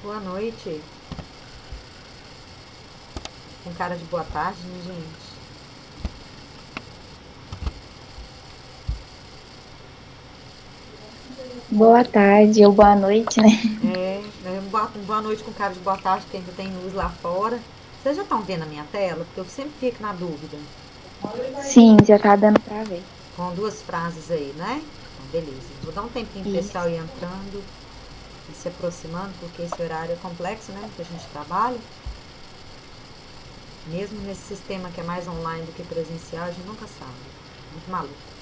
Boa noite. Com cara de boa tarde, né, gente? Boa tarde ou boa noite, né? Boa noite com cara de boa tarde, porque ainda tem luz lá fora. Vocês já estão vendo a minha tela? Porque eu sempre fico na dúvida. Sim, já tá dando pra ver. Com duas frases aí, né? Então, beleza. Vou dar um tempinho pro Isso. pessoal ir entrando e se aproximando, porque esse horário é complexo, né? Que a gente trabalha. Mesmo nesse sistema que é mais online do que presencial, a gente nunca sabe. Muito maluco.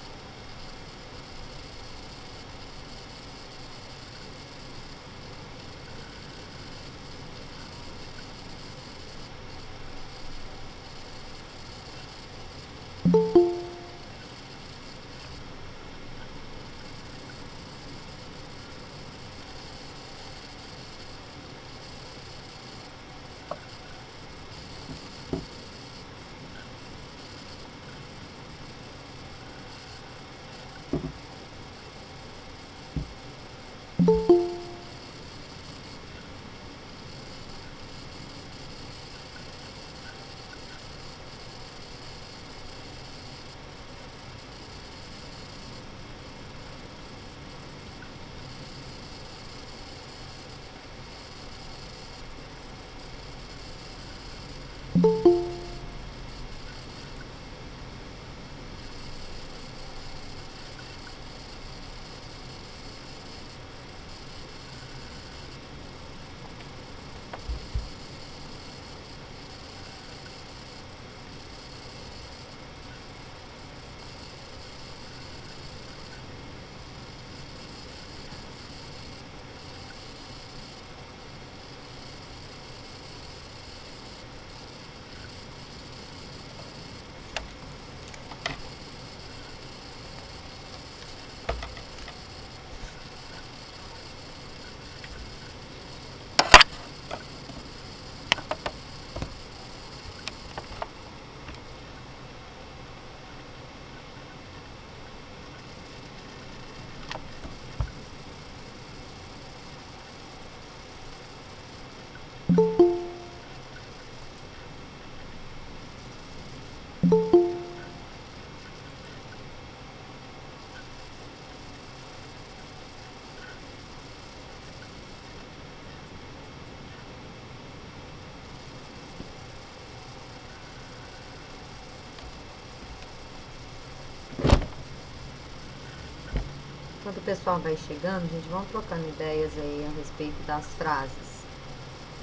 Enquanto o pessoal vai chegando, gente, vamos trocando ideias aí a respeito das frases.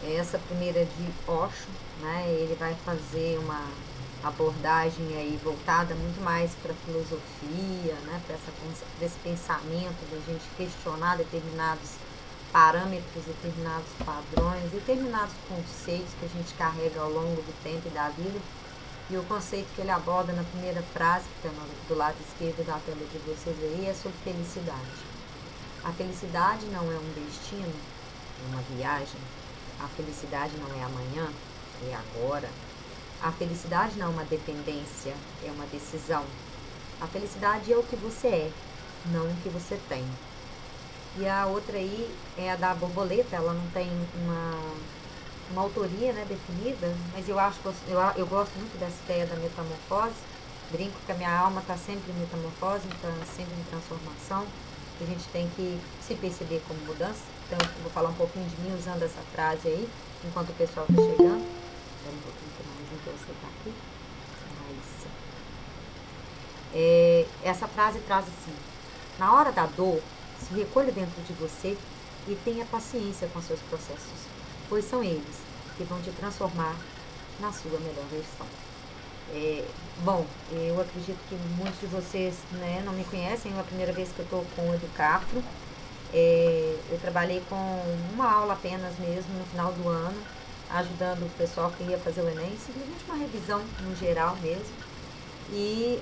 Essa primeira é de Osho, né? Ele vai fazer uma abordagem aí voltada muito mais para a filosofia, né? Para esse pensamento da gente questionar determinados parâmetros, determinados padrões, determinados conceitos que a gente carrega ao longo do tempo e da vida. E o conceito que ele aborda na primeira frase, que está do lado esquerdo da tela de vocês aí, é sobre felicidade. A felicidade não é um destino, é uma viagem. A felicidade não é amanhã, é agora. A felicidade não é uma dependência, é uma decisão. A felicidade é o que você é, não o que você tem. E a outra aí é a da borboleta, ela não tem uma autoria, né, definida, mas eu gosto muito dessa ideia da metamorfose. Brinco que a minha alma está sempre em metamorfose, está sempre em transformação. A gente tem que se perceber como mudança. Então eu vou falar um pouquinho de mim usando essa frase aí, enquanto o pessoal está chegando. Espera um pouquinho que mais um que você está aqui. Essa frase traz assim: na hora da dor, se recolha dentro de você e tenha paciência com seus processos, pois são eles que vão te transformar na sua melhor versão. Bom, eu acredito que muitos de vocês, né, não me conhecem, é a primeira vez que eu estou com o Educafro. Eu trabalhei com uma aula apenas mesmo no final do ano, ajudando o pessoal que ia fazer o Enem, simplesmente uma revisão no geral mesmo. E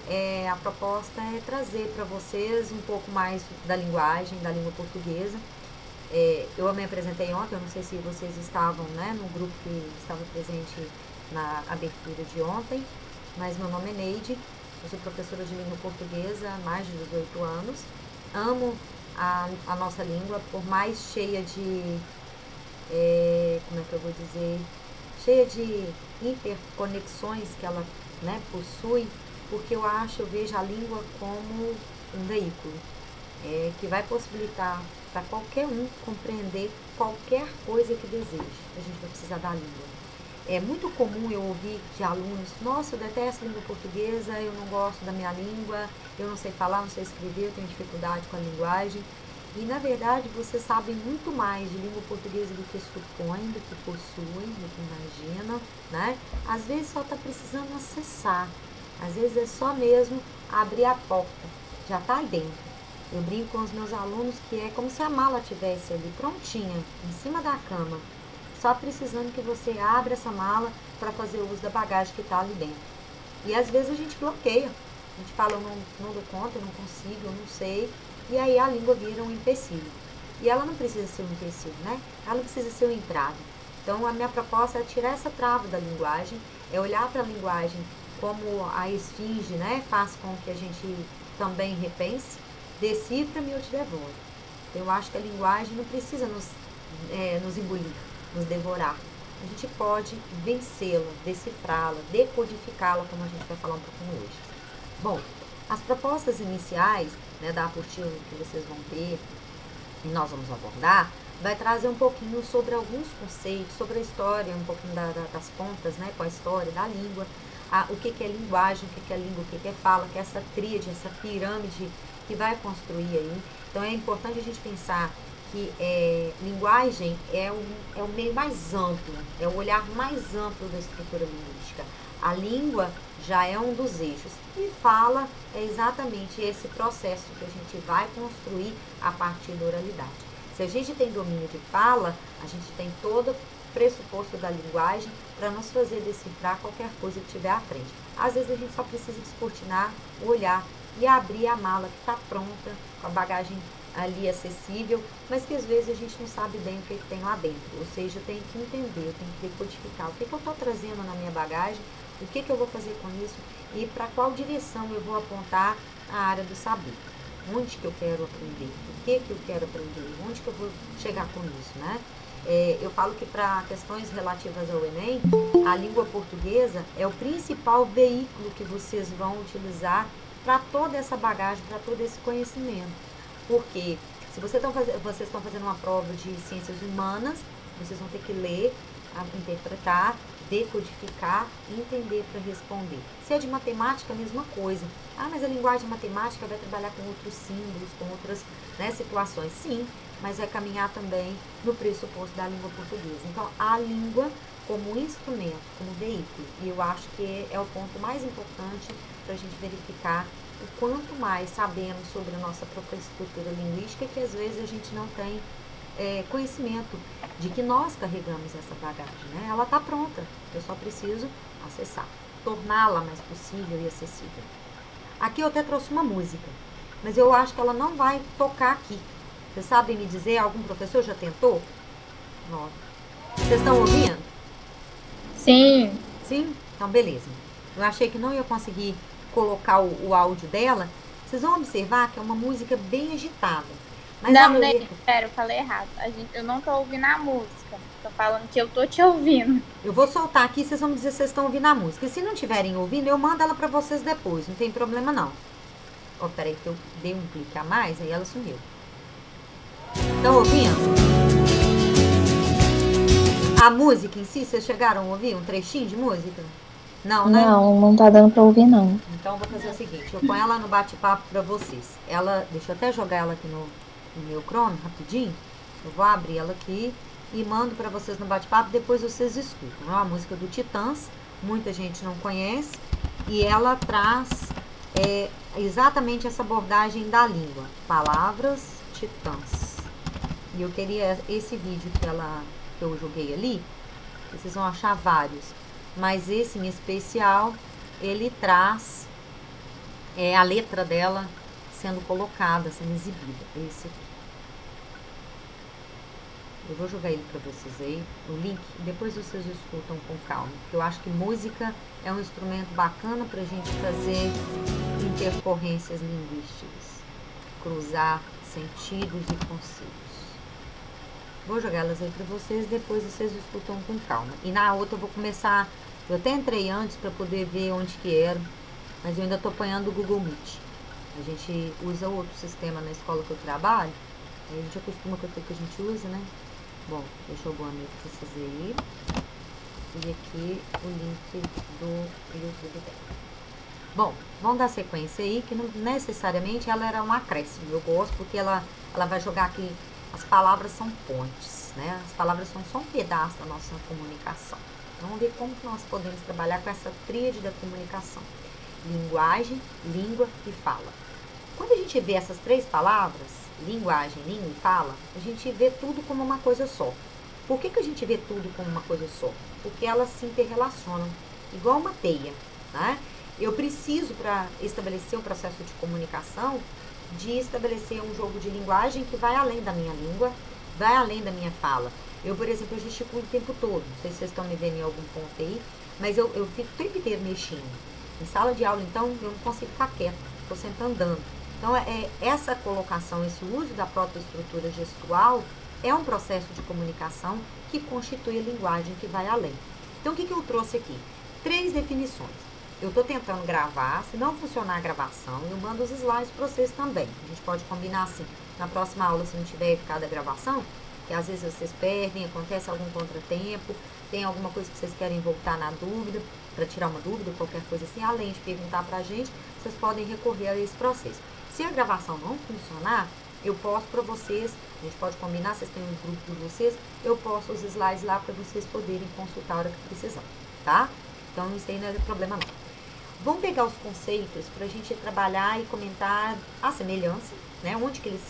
a proposta é trazer para vocês um pouco mais da linguagem, da língua portuguesa. Eu me apresentei ontem, eu não sei se vocês estavam, né, no grupo que estava presente na abertura de ontem, mas meu nome é Neide, eu sou professora de língua portuguesa há mais de 18 anos, amo a nossa língua, por mais cheia de, como é que eu vou dizer, cheia de interconexões que ela, né, possui, porque eu vejo a língua como um veículo que vai possibilitar para qualquer um compreender qualquer coisa que deseje. A gente vai precisar da língua. É muito comum eu ouvir de alunos: nossa, eu detesto língua portuguesa, eu não gosto da minha língua, eu não sei falar, não sei escrever, eu tenho dificuldade com a linguagem. E, na verdade, vocês sabem muito mais de língua portuguesa do que supõem, do que possuem, do que imaginam, né? Às vezes só está precisando acessar, às vezes é só mesmo abrir a porta, já está aí dentro. Eu brinco com os meus alunos que é como se a mala estivesse ali prontinha, em cima da cama, só precisando que você abra essa mala para fazer o uso da bagagem que está ali dentro. E às vezes a gente bloqueia, a gente fala: eu não dou conta, eu não consigo, eu não sei, e aí a língua vira um empecilho. E ela não precisa ser um empecilho, né? Ela precisa ser um entrave. Então a minha proposta é tirar essa trava da linguagem, é olhar para a linguagem como a esfinge, né, faz com que a gente também repense: decifra-me ou te devoro. Eu acho que a linguagem não precisa nos engolir, nos devorar. A gente pode vencê-la, decifrá-la, decodificá-la, como a gente vai falar um pouquinho hoje. Bom, as propostas iniciais, né, da apostila que vocês vão ter e nós vamos abordar, vai trazer um pouquinho sobre alguns conceitos, sobre a história, um pouquinho das pontas, né, com a história da língua, o que é linguagem, o que é língua, o que é fala, que é essa tríade, essa pirâmide que vai construir aí. Então é importante a gente pensar que linguagem é o meio mais amplo, é o olhar mais amplo da estrutura linguística. A língua já é um dos eixos e fala é exatamente esse processo que a gente vai construir a partir da oralidade. Se a gente tem domínio de fala, a gente tem todo o pressuposto da linguagem para nos fazer decifrar qualquer coisa que estiver à frente. Às vezes a gente só precisa descortinar o olhar e abrir a mala que está pronta, com a bagagem ali acessível, mas que às vezes a gente não sabe bem o que tem lá dentro. Ou seja, eu tenho que entender, eu tenho que decodificar o que eu estou trazendo na minha bagagem, o que eu vou fazer com isso e para qual direção eu vou apontar a área do saber. Onde que eu quero aprender, o que eu quero aprender, onde que eu vou chegar com isso, né? Eu falo que para questões relativas ao Enem, a língua portuguesa é o principal veículo que vocês vão utilizar para toda essa bagagem, para todo esse conhecimento. Porque se vocês estão fazendo uma prova de ciências humanas, vocês vão ter que ler, interpretar decodificar e entender para responder. Se é de matemática, a mesma coisa. Ah, mas a linguagem matemática vai trabalhar com outros símbolos, com outras, né, situações. Sim, mas é caminhar também no pressuposto da língua portuguesa. Então, a língua como instrumento, como veículo. E eu acho que é o ponto mais importante para a gente verificar o quanto mais sabemos sobre a nossa própria estrutura linguística, que às vezes a gente não tem conhecimento de que nós carregamos essa bagagem, né? Ela está pronta, eu só preciso acessar, torná-la mais possível e acessível. Aqui eu até trouxe uma música, mas eu acho que ela não vai tocar aqui. Vocês sabem me dizer, algum professor já tentou? Não. Vocês estão ouvindo? Sim. Sim? Então beleza. Eu achei que não ia conseguir colocar o áudio dela. Vocês vão observar que é uma música bem agitada. Mas Não, pera, eu falei errado. Eu não tô ouvindo a música. Tô falando que eu tô te ouvindo. Eu vou soltar aqui, vocês vão me dizer se vocês estão ouvindo a música. E se não estiverem ouvindo, eu mando ela pra vocês depois. Não tem problema não. Ó, peraí que eu dei um clique a mais, aí ela sumiu. Estão ouvindo? A música em si, vocês chegaram a ouvir um trechinho de música? Não, né? Não tá dando pra ouvir, não. Então, eu vou fazer o seguinte, eu ponho ela no bate-papo pra vocês. Ela, deixa eu até jogar ela aqui no meu Chrome, rapidinho. Eu vou abrir ela aqui e mando pra vocês no bate-papo, depois vocês escutam. É uma música do Titãs, muita gente não conhece, e ela traz exatamente essa abordagem da língua. Palavras, Titãs. E eu queria esse vídeo que eu joguei ali, vocês vão achar vários, mas esse em especial, ele traz a letra dela sendo colocada, sendo exibida. Esse aqui. Eu vou jogar ele para vocês aí, o link, e depois vocês escutam com calma, porque eu acho que música é um instrumento bacana para a gente fazer intercorrências linguísticas, cruzar sentidos e conceitos. Vou jogar elas aí para vocês, depois vocês escutam com calma. E na outra eu vou começar, eu até entrei antes para poder ver onde que era, mas eu ainda estou apanhando o Google Meet. A gente usa outro sistema na escola que eu trabalho, a gente acostuma com aquilo que a gente usa, né? Bom, deixa eu boa noite para vocês aí. E aqui o link do YouTube dela. Bom, vamos dar sequência aí, que não necessariamente ela era um acréscimo. Eu gosto porque ela vai jogar aqui, as palavras são pontes, né? As palavras são só um pedaço da nossa comunicação. Vamos ver como que nós podemos trabalhar com essa tríade da comunicação. Linguagem, língua e fala. Quando a gente vê essas três palavras, linguagem, língua e fala, a gente vê tudo como uma coisa só. Por que a gente vê tudo como uma coisa só? Porque elas se interrelacionam, igual uma teia, né? Eu preciso, para estabelecer um processo de comunicação, de estabelecer um jogo de linguagem que vai além da minha língua, vai além da minha fala. Eu, por exemplo, eu gesticulo o tempo todo, não sei se vocês estão me vendo em algum ponto aí, mas eu fico o tempo inteiro mexendo. Em sala de aula, então, eu não consigo ficar quieta, estou sempre andando. Então, essa colocação, esse uso da própria estrutura gestual é um processo de comunicação que constitui a linguagem que vai além. Então, o que eu trouxe aqui? 3 definições. Eu estou tentando gravar, se não funcionar a gravação, eu mando os slides para vocês também. A gente pode combinar assim, na próxima aula, se não tiver ficado a gravação, que às vezes vocês perdem, acontece algum contratempo, tem alguma coisa que vocês querem voltar na dúvida, para tirar uma dúvida, qualquer coisa assim, além de perguntar para a gente, vocês podem recorrer a esse processo. Se a gravação não funcionar, eu posto para vocês, a gente pode combinar, vocês têm um grupo de vocês, eu posto os slides lá para vocês poderem consultar a hora que precisar, tá? Então, isso aí não é problema não. Vamos pegar os conceitos para a gente trabalhar e comentar a semelhança, né? Onde que eles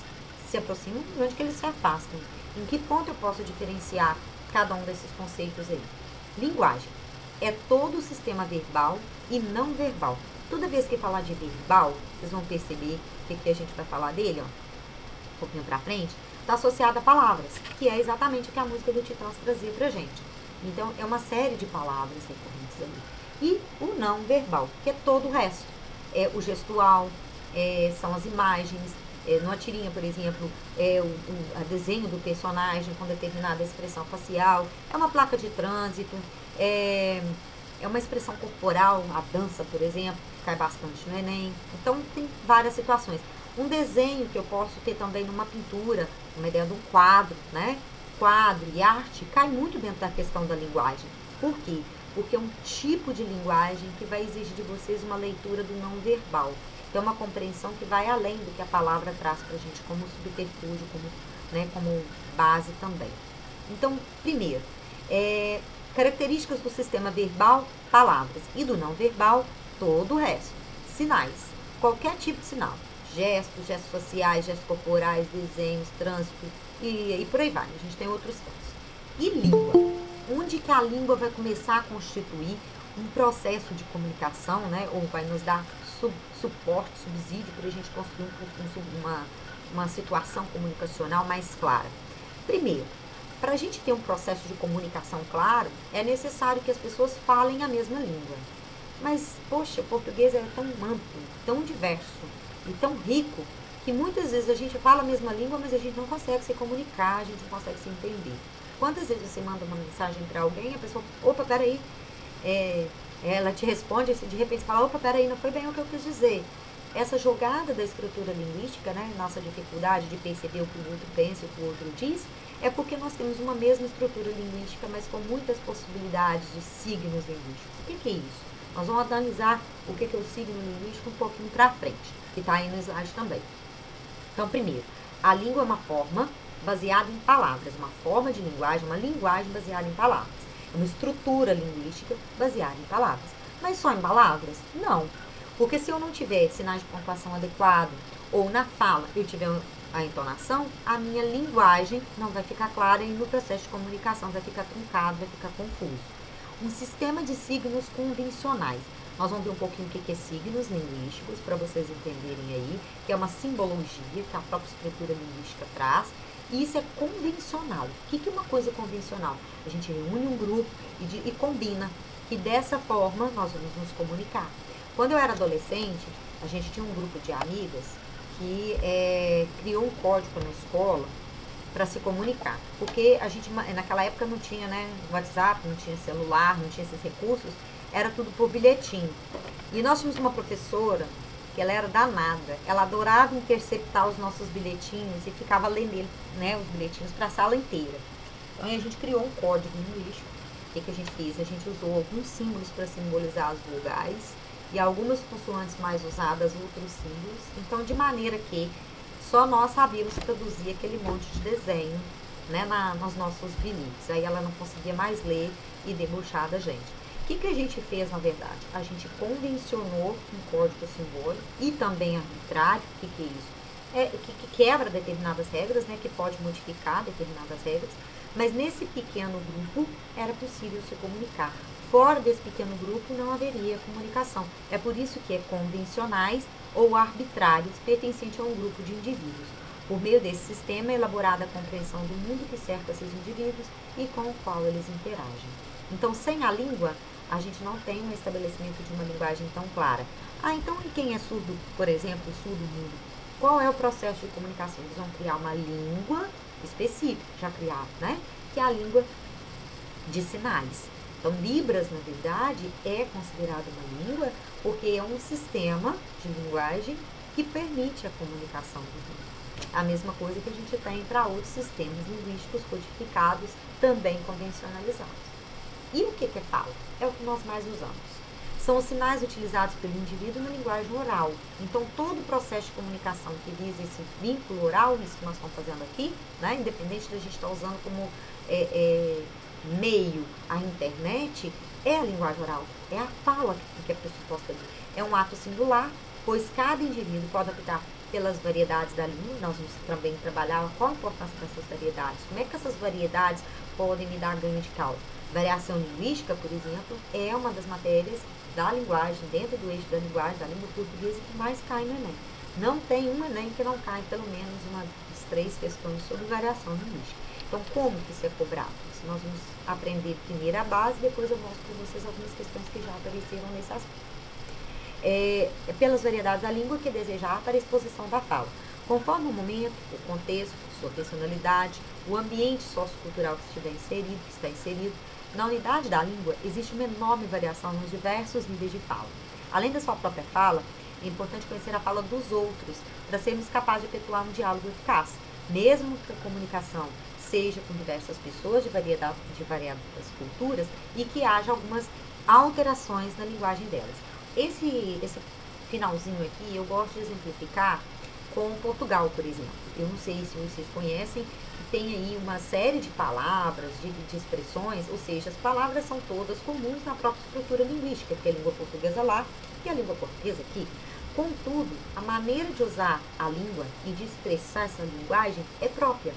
se aproximam e onde que eles se afastam. Em que ponto eu posso diferenciar cada um desses conceitos aí? Linguagem é todo o sistema verbal e não verbal. Toda vez que falar de verbal, vocês vão perceber que a gente vai falar dele, ó, um pouquinho pra frente, está associado a palavras, que é exatamente o que a música do Titãs trazia pra gente. Então, é uma série de palavras recorrentes ali. E o não verbal, que é todo o resto. É o gestual, são as imagens, numa tirinha, por exemplo, o desenho do personagem com determinada expressão facial, é uma placa de trânsito, é uma expressão corporal, a dança, por exemplo, cai bastante no Enem. Então, tem várias situações. Um desenho que eu posso ter também numa pintura, uma ideia de um quadro, né? Quadro e arte cai muito dentro da questão da linguagem. Por quê? porque é um tipo de linguagem que vai exigir de vocês uma leitura do não verbal. Então, é uma compreensão que vai além do que a palavra traz para a gente como subterfúgio, como base também. Então, primeiro, características do sistema verbal, palavras, e do não verbal, todo o resto. Sinais, qualquer tipo de sinal. Gestos, gestos faciais, gestos corporais, desenhos, trânsito e por aí vai. A gente tem outros casos. E língua. Onde que a língua vai começar a constituir um processo de comunicação, né? Ou vai nos dar suporte, subsídio para a gente construir uma situação comunicacional mais clara. Primeiro, para a gente ter um processo de comunicação claro, é necessário que as pessoas falem a mesma língua. Mas, poxa, o português é tão amplo, tão diverso e tão rico, que muitas vezes a gente fala a mesma língua, mas a gente não consegue se comunicar, a gente não consegue se entender. Quantas vezes você manda uma mensagem para alguém e a pessoa, opa, peraí, ela te responde, e de repente você fala, opa, peraí, não foi bem o que eu quis dizer. Essa jogada da escritura linguística, né, nossa dificuldade de perceber o que o outro pensa e o que o outro diz, é porque nós temos uma mesma estrutura linguística, mas com muitas possibilidades de signos linguísticos. O que é isso? Nós vamos analisar o que é o signo linguístico um pouquinho para frente, que está aí no slide também. Então, primeiro, a língua é uma forma baseada em palavras, uma forma de linguagem, uma linguagem baseada em palavras. É uma estrutura linguística baseada em palavras. Mas só em palavras? Não. Porque se eu não tiver sinais de pontuação adequado, ou na fala eu tiver a entonação, a minha linguagem não vai ficar clara e no processo de comunicação vai ficar truncado, vai ficar confuso. Um sistema de signos convencionais. Nós vamos ver um pouquinho o que é signos linguísticos, para vocês entenderem aí, que é uma simbologia que a própria estrutura linguística traz. E isso é convencional. O que é uma coisa convencional? A gente reúne um grupo e combina, e dessa forma nós vamos nos comunicar. Quando eu era adolescente, a gente tinha um grupo de amigas que criou um código na escola para se comunicar. Porque a gente, naquela época, não tinha WhatsApp, não tinha celular, não tinha esses recursos, era tudo por bilhetinho. E nós tínhamos uma professora que ela era danada, ela adorava interceptar os nossos bilhetinhos e ficava lendo os bilhetinhos para a sala inteira. Então a gente criou um código linguístico. O que a gente fez? A gente usou alguns símbolos para simbolizar as vogais e algumas consoantes mais usadas, outros símbolos. Então, de maneira que só nós sabíamos traduzir aquele monte de desenho, nos nossos bilhetes. Aí ela não conseguia mais ler e debochar da gente. O que a gente fez, na verdade? A gente convencionou um código simbólico e também arbitrário. O que é isso? Que quebra determinadas regras, que pode modificar determinadas regras, mas nesse pequeno grupo era possível se comunicar. Fora desse pequeno grupo não haveria comunicação. É por isso que é convencionais ou arbitrários, pertencente a um grupo de indivíduos. Por meio desse sistema é elaborada a compreensão do mundo que cerca esses indivíduos e com o qual eles interagem. Então, sem a língua, a gente não tem um estabelecimento de uma linguagem tão clara. Então, e quem é surdo, por exemplo, surdo-mudo? Qual é o processo de comunicação? Eles vão criar uma língua específica, já criaram, que é a língua de sinais. Então, Libras, na verdade, é considerada uma língua porque é um sistema de linguagem que permite a comunicação dos mundos. A mesma coisa que a gente tem para outros sistemas linguísticos codificados, também convencionalizados. E o que é fala? É o que nós mais usamos. São os sinais utilizados pelo indivíduo na linguagem oral. Então, todo o processo de comunicação que visa esse vínculo oral, isso que nós estamos fazendo aqui, independente da gente estar usando como meio a internet, é a linguagem oral, é a fala que é pressuposta ali. É um ato singular, pois cada indivíduo pode optar pelas variedades da língua. Nós vamos também trabalhar qual a importância dessas variedades, como é que essas variedades podem me dar ganho de causa. Variação linguística, por exemplo, é uma das matérias da linguagem, dentro do eixo da linguagem, da língua portuguesa, que mais cai no Enem. Não tem um Enem que não cai pelo menos uma das 3 questões sobre variação linguística. Então, como que isso é cobrado? Isso nós vamos aprender primeiro a base, depois eu mostro para vocês algumas questões que já apareceram nesse aspecto. Pelas variedades da língua que desejar para a exposição da fala. Conforme o momento, o contexto, sua personalidade, o ambiente sociocultural que está inserido, na unidade da língua existe uma enorme variação nos diversos níveis de fala. Além da sua própria fala, é importante conhecer a fala dos outros para sermos capazes de efetuar um diálogo eficaz. Mesmo que a comunicação seja com diversas pessoas de variadas culturas e que haja algumas alterações na linguagem delas. Esse finalzinho aqui eu gosto de exemplificar com Portugal, por exemplo. Eu não sei se vocês conhecem, tem aí uma série de palavras, de expressões, ou seja, as palavras são todas comuns na própria estrutura linguística, que é a língua portuguesa lá e a língua portuguesa aqui. Contudo, a maneira de usar a língua e de expressar essa linguagem é própria.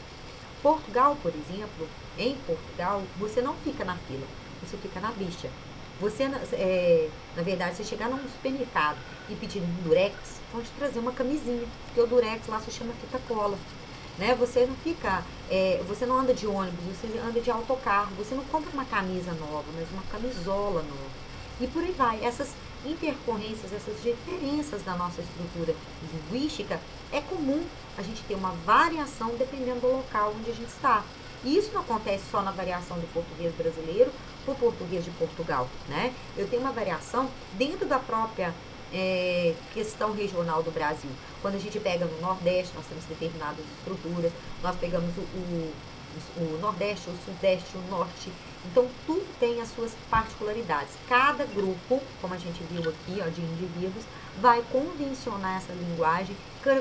Portugal, por exemplo, em Portugal, você não fica na fila, você fica na bicha. Você, na verdade, você chegar num supermercado e pedir um durex, vão te trazer uma camisinha, porque o durex lá se chama fita cola. Né? Você não fica, você não anda de ônibus, você anda de autocarro, você não compra uma camisa nova, mas uma camisola nova. E por aí vai. Essas intercorrências, essas diferenças da nossa estrutura linguística, é comum a gente ter uma variação dependendo do local onde a gente está. E isso não acontece só na variação do português brasileiro para o português de Portugal, né? Eu tenho uma variação dentro da própria questão regional do Brasil. Quando a gente pega no Nordeste, nós temos determinadas estruturas, nós pegamos o Nordeste, o Sudeste, o Norte. Então, tudo tem as suas particularidades. Cada grupo, como a gente viu aqui, ó, de indivíduos, vai convencionar essa linguagem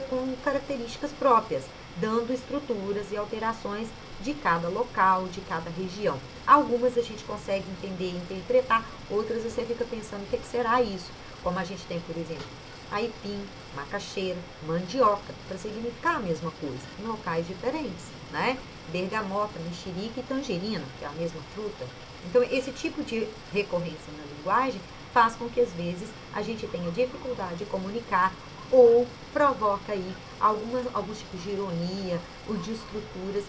com características próprias, dando estruturas e alterações de cada local, de cada região. Algumas a gente consegue entender e interpretar, outras você fica pensando o que será isso. Como a gente tem, por exemplo, aipim, macaxeira, mandioca, para significar a mesma coisa, em locais diferentes, né? Bergamota, mexerica e tangerina, que é a mesma fruta. Então, esse tipo de recorrência na linguagem faz com que, às vezes, a gente tenha dificuldade de comunicar ou provoca aí alguns tipos de ironia ou de estruturas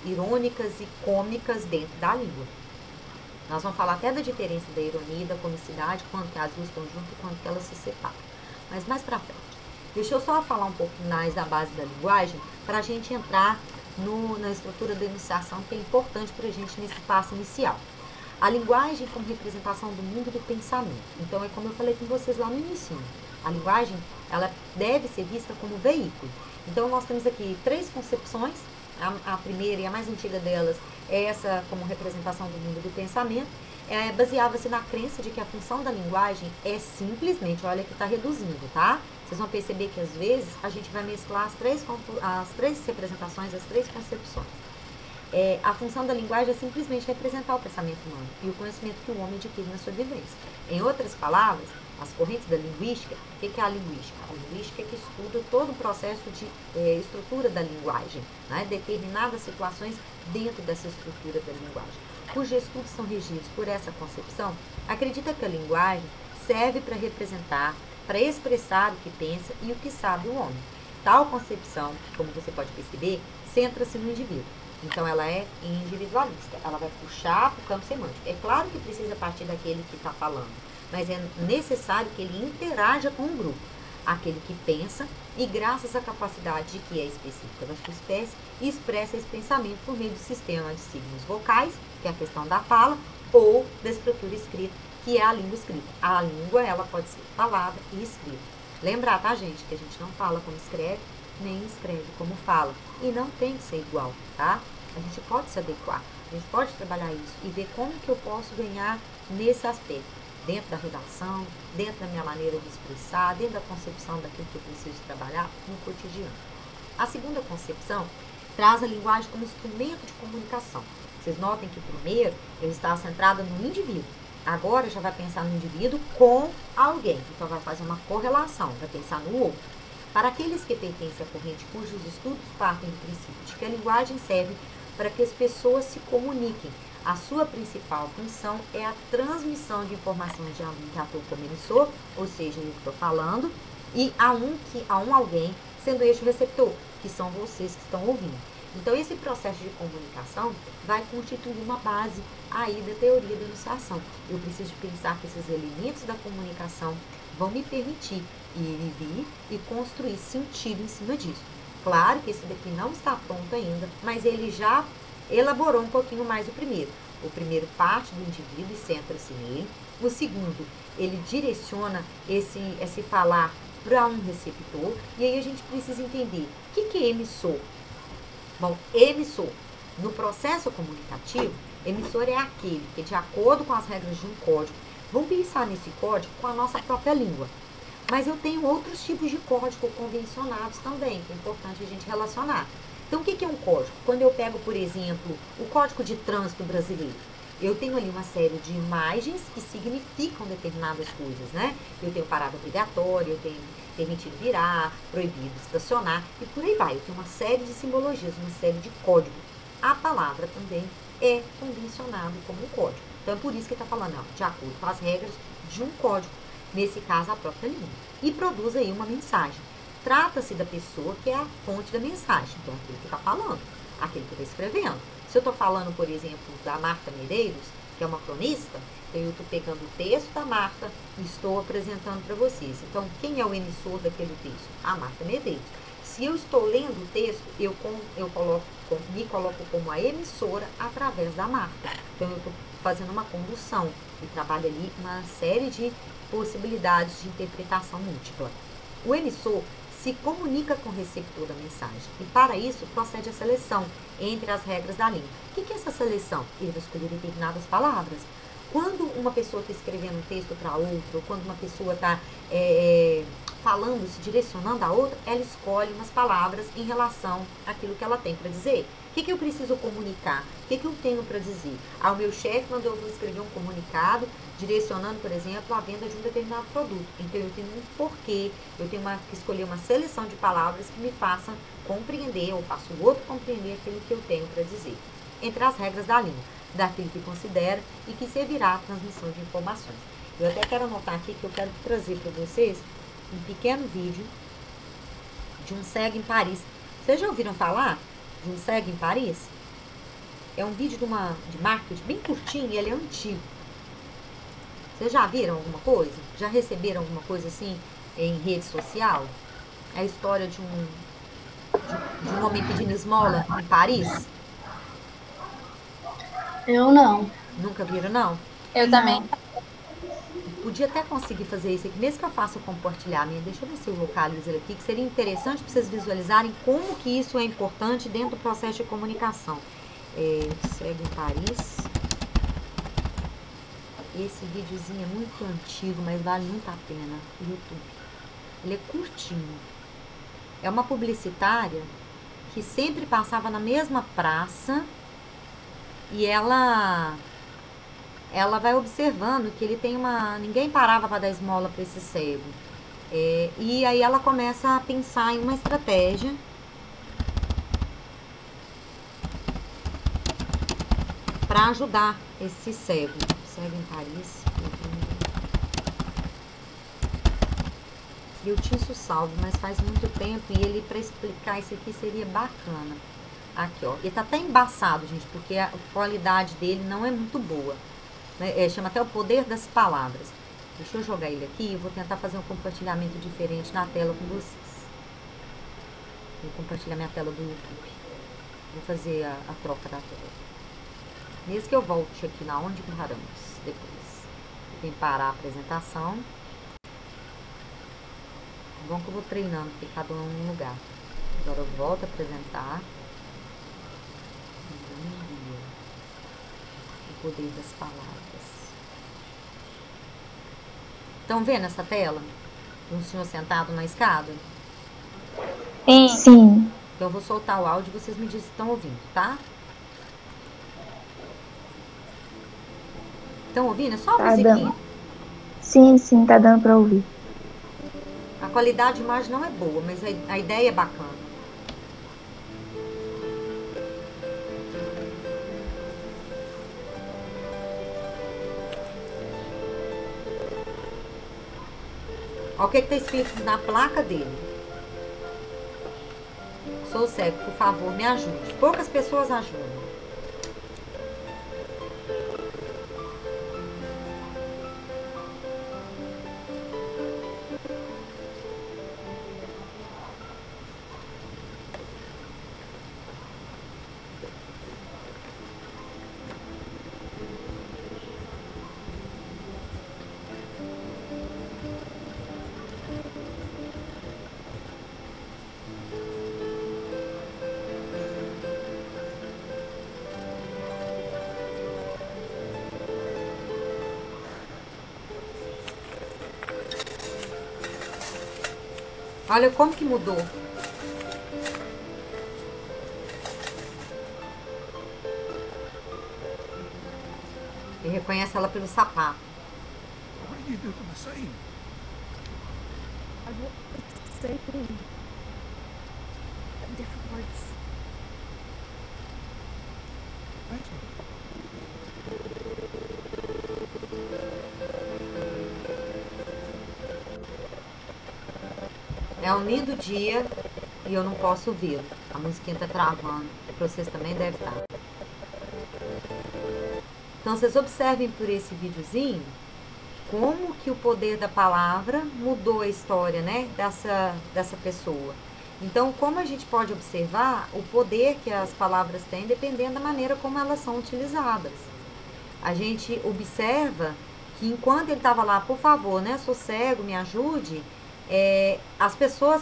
irônicas e cômicas dentro da língua. Nós vamos falar até da diferença da ironia e da comicidade, quando que as duas estão juntas e quando que elas se separam. Mas mais pra frente. Deixa eu só falar um pouquinho mais da base da linguagem para a gente entrar na estrutura da enunciação, que é importante para a gente nesse passo inicial. A linguagem como representação do mundo do pensamento. Então, é como eu falei com vocês lá no início. A linguagem, ela deve ser vista como veículo. Então, nós temos aqui 3 concepções. A primeira e a mais antiga delas é essa como representação do mundo do pensamento. Baseava-se na crença de que a função da linguagem é simplesmente, olha que está reduzindo, tá? Vocês vão perceber que às vezes a gente vai mesclar as três representações, as 3 concepções. A função da linguagem é simplesmente representar o pensamento humano e o conhecimento que o homem adquire na sua vivência. Em outras palavras, as correntes da linguística, o que é a linguística? A linguística é que estuda todo o processo de estrutura da linguagem, né? Determinadas situações dentro dessa estrutura da linguagem. Cujos estudos são regidos por essa concepção, acredita que a linguagem serve para representar, para expressar o que pensa e o que sabe o homem. Tal concepção, como você pode perceber, centra-se no indivíduo. Então, ela é individualista, ela vai puxar para o campo semântico. É claro que precisa partir daquele que está falando, mas é necessário que ele interaja com o grupo, aquele que pensa e, graças à capacidade de que é específica da sua espécie, expressa esse pensamento por meio do sistema de signos vocais, que é a questão da fala, ou da estrutura escrita, que é a língua escrita. A língua, ela pode ser falada e escrita. Lembrar, tá, gente, que a gente não fala como escreve, nem escreve como fala. E não tem que ser igual, tá? A gente pode se adequar, a gente pode trabalhar isso e ver como que eu posso ganhar nesse aspecto. Dentro da redação, dentro da minha maneira de expressar, dentro da concepção daquilo que eu preciso trabalhar no cotidiano. A segunda concepção traz a linguagem como instrumento de comunicação. Vocês notem que primeiro ele está centrado no indivíduo. Agora já vai pensar no indivíduo com alguém. Então vai fazer uma correlação, vai pensar no outro. Para aqueles que pertencem à corrente cujos estudos partem do princípio de que a linguagem serve para que as pessoas se comuniquem, a sua principal função é a transmissão de informações de alguém que atua como emissor, ou seja, eu estou falando, e a um alguém, sendo este o receptor, que são vocês que estão ouvindo. Então, esse processo de comunicação vai constituir uma base aí da teoria da enunciação. Eu preciso pensar que esses elementos da comunicação vão me permitir ir e vir e construir sentido em cima disso. Claro que esse daqui não está pronto ainda, mas ele já elaborou um pouquinho mais o primeiro. O primeiro parte do indivíduo e centra-se nele. O segundo, ele direciona esse falar para um receptor. E aí a gente precisa entender o que é emissor. Bom, emissor. No processo comunicativo, emissor é aquele que, de acordo com as regras de um código, vamos pensar nesse código com a nossa própria língua. Mas eu tenho outros tipos de código convencionados também, que é importante a gente relacionar. Então, o que é um código? Quando eu pego, por exemplo, o Código de Trânsito Brasileiro, eu tenho ali uma série de imagens que significam determinadas coisas, né? Eu tenho parada obrigatória, eu tenho permitido virar, proibido estacionar, e por aí vai. Eu tenho uma série de simbologias, uma série de códigos. A palavra também é convencionada como código. Então, é por isso que está falando, ó, de acordo com as regras de um código, nesse caso, a própria língua. E produz aí uma mensagem. Trata-se da pessoa que é a fonte da mensagem, então é aquele que está falando, aquele que está escrevendo. Se eu estou falando, por exemplo, da Marta Medeiros, que é uma cronista, então eu estou pegando o texto da Marta e estou apresentando para vocês. Então, quem é o emissor daquele texto? A Marta Medeiros. Se eu estou lendo o texto, me coloco como a emissora através da Marta. Então, eu estou fazendo uma condução e trabalho ali uma série de possibilidades de interpretação múltipla. O emissor se comunica com o receptor da mensagem e, para isso, procede a seleção entre as regras da língua. O que é essa seleção? Ele vai escolher determinadas palavras. Quando uma pessoa está escrevendo um texto para outra, ou quando uma pessoa está falando, se direcionando a outra, ela escolhe umas palavras em relação àquilo que ela tem para dizer. O que eu preciso comunicar? O que eu tenho para dizer? Ao meu chefe, quando eu vou escrever um comunicado, direcionando, por exemplo, a venda de um determinado produto. Então, eu tenho um porquê, eu tenho que escolher uma seleção de palavras que me façam compreender, ou faço o outro compreender aquilo que eu tenho para dizer. Entre as regras da língua, daquilo que considera e que servirá à transmissão de informações. Eu até quero anotar aqui que eu quero trazer para vocês um pequeno vídeo de um cego em Paris. Vocês já ouviram falar de um cego em Paris? É um vídeo de marketing bem curtinho e ele é antigo. Vocês já viram alguma coisa? Já receberam alguma coisa assim em rede social? É a história de um homem pedindo esmola em Paris? Eu não. Nunca viram, não? Eu também. Podia até conseguir fazer isso aqui, mesmo que eu faça o compartilhamento. Deixa eu ver se eu localizo ele aqui, que seria interessante para vocês visualizarem como que isso é importante dentro do processo de comunicação. Cego em Paris. Esse videozinho é muito antigo, mas vale muito a pena. YouTube. Ele é curtinho. É uma publicitária que sempre passava na mesma praça e ela vai observando que ele tem ninguém parava para dar esmola para esse cego. E aí ela começa a pensar em uma estratégia para ajudar esse cego. Cego em Paris. Eu tinha isso salvo, mas faz muito tempo e ele, para explicar isso aqui, seria bacana. Aqui, ó. Ele tá até embaçado, gente, porque a qualidade dele não é muito boa. Né? Chama até o poder das palavras. Deixa eu jogar ele aqui e vou tentar fazer um compartilhamento diferente na tela com vocês. Vou compartilhar minha tela do YouTube. Vou fazer a troca da tela. Mesmo que eu volte aqui na onde paramos depois. Tem que parar a apresentação. Bom que eu vou treinando, porque cada um em um lugar. Agora eu volto a apresentar. O poder das palavras. Estão vendo essa tela? Um senhor sentado na escada? Sim. Então eu vou soltar o áudio e vocês me dizem se estão ouvindo, tá? Estão ouvindo? É só a musiquinha. Sim, tá dando pra ouvir. A qualidade de imagem não é boa, mas a ideia é bacana. Olha o que está escrito na placa dele. Sou cego, por favor, me ajude. Poucas pessoas ajudam. Olha como que mudou. Ele reconhece ela pelo sapato. What do you do to the same? I want the same. Different words. É um lindo dia e eu não posso vê-lo. A musiquinha tá travando. Pra vocês também deve estar. Então vocês observem por esse videozinho como que o poder da palavra mudou a história, né, dessa pessoa. Então, como a gente pode observar o poder que as palavras têm dependendo da maneira como elas são utilizadas. A gente observa que enquanto ele estava lá, por favor, né, sou cego, me ajude,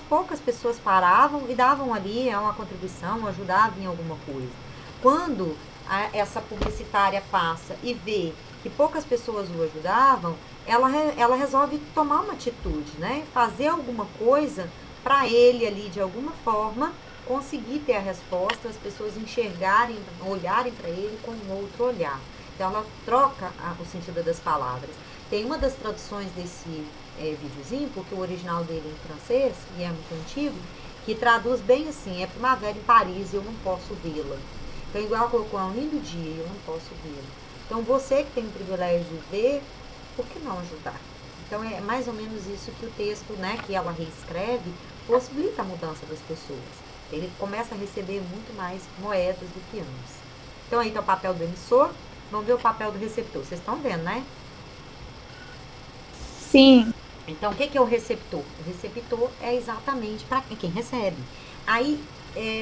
poucas pessoas paravam e davam ali uma contribuição, ajudavam em alguma coisa. Quando essa publicitária passa e vê que poucas pessoas o ajudavam, ela resolve tomar uma atitude, né? Fazer alguma coisa para ele ali, de alguma forma, conseguir ter a resposta, as pessoas enxergarem, olharem para ele com um outro olhar. Então, ela troca o sentido das palavras. Tem uma das traduções desse videozinho, porque o original dele é em francês, e é muito antigo, que traduz bem assim, é primavera em Paris e eu não posso vê-la. Então, igual colocou, é um lindo dia e eu não posso vê-la. Então, você que tem o privilégio de ver, por que não ajudar? Então, é mais ou menos isso que o texto, né, que ela reescreve, possibilita a mudança das pessoas. Ele começa a receber muito mais moedas do que antes. Então, aí está o papel do emissor. Vamos ver o papel do receptor. Vocês estão vendo, né? Sim. Então, o que é o receptor? O receptor é exatamente para quem recebe. Aí,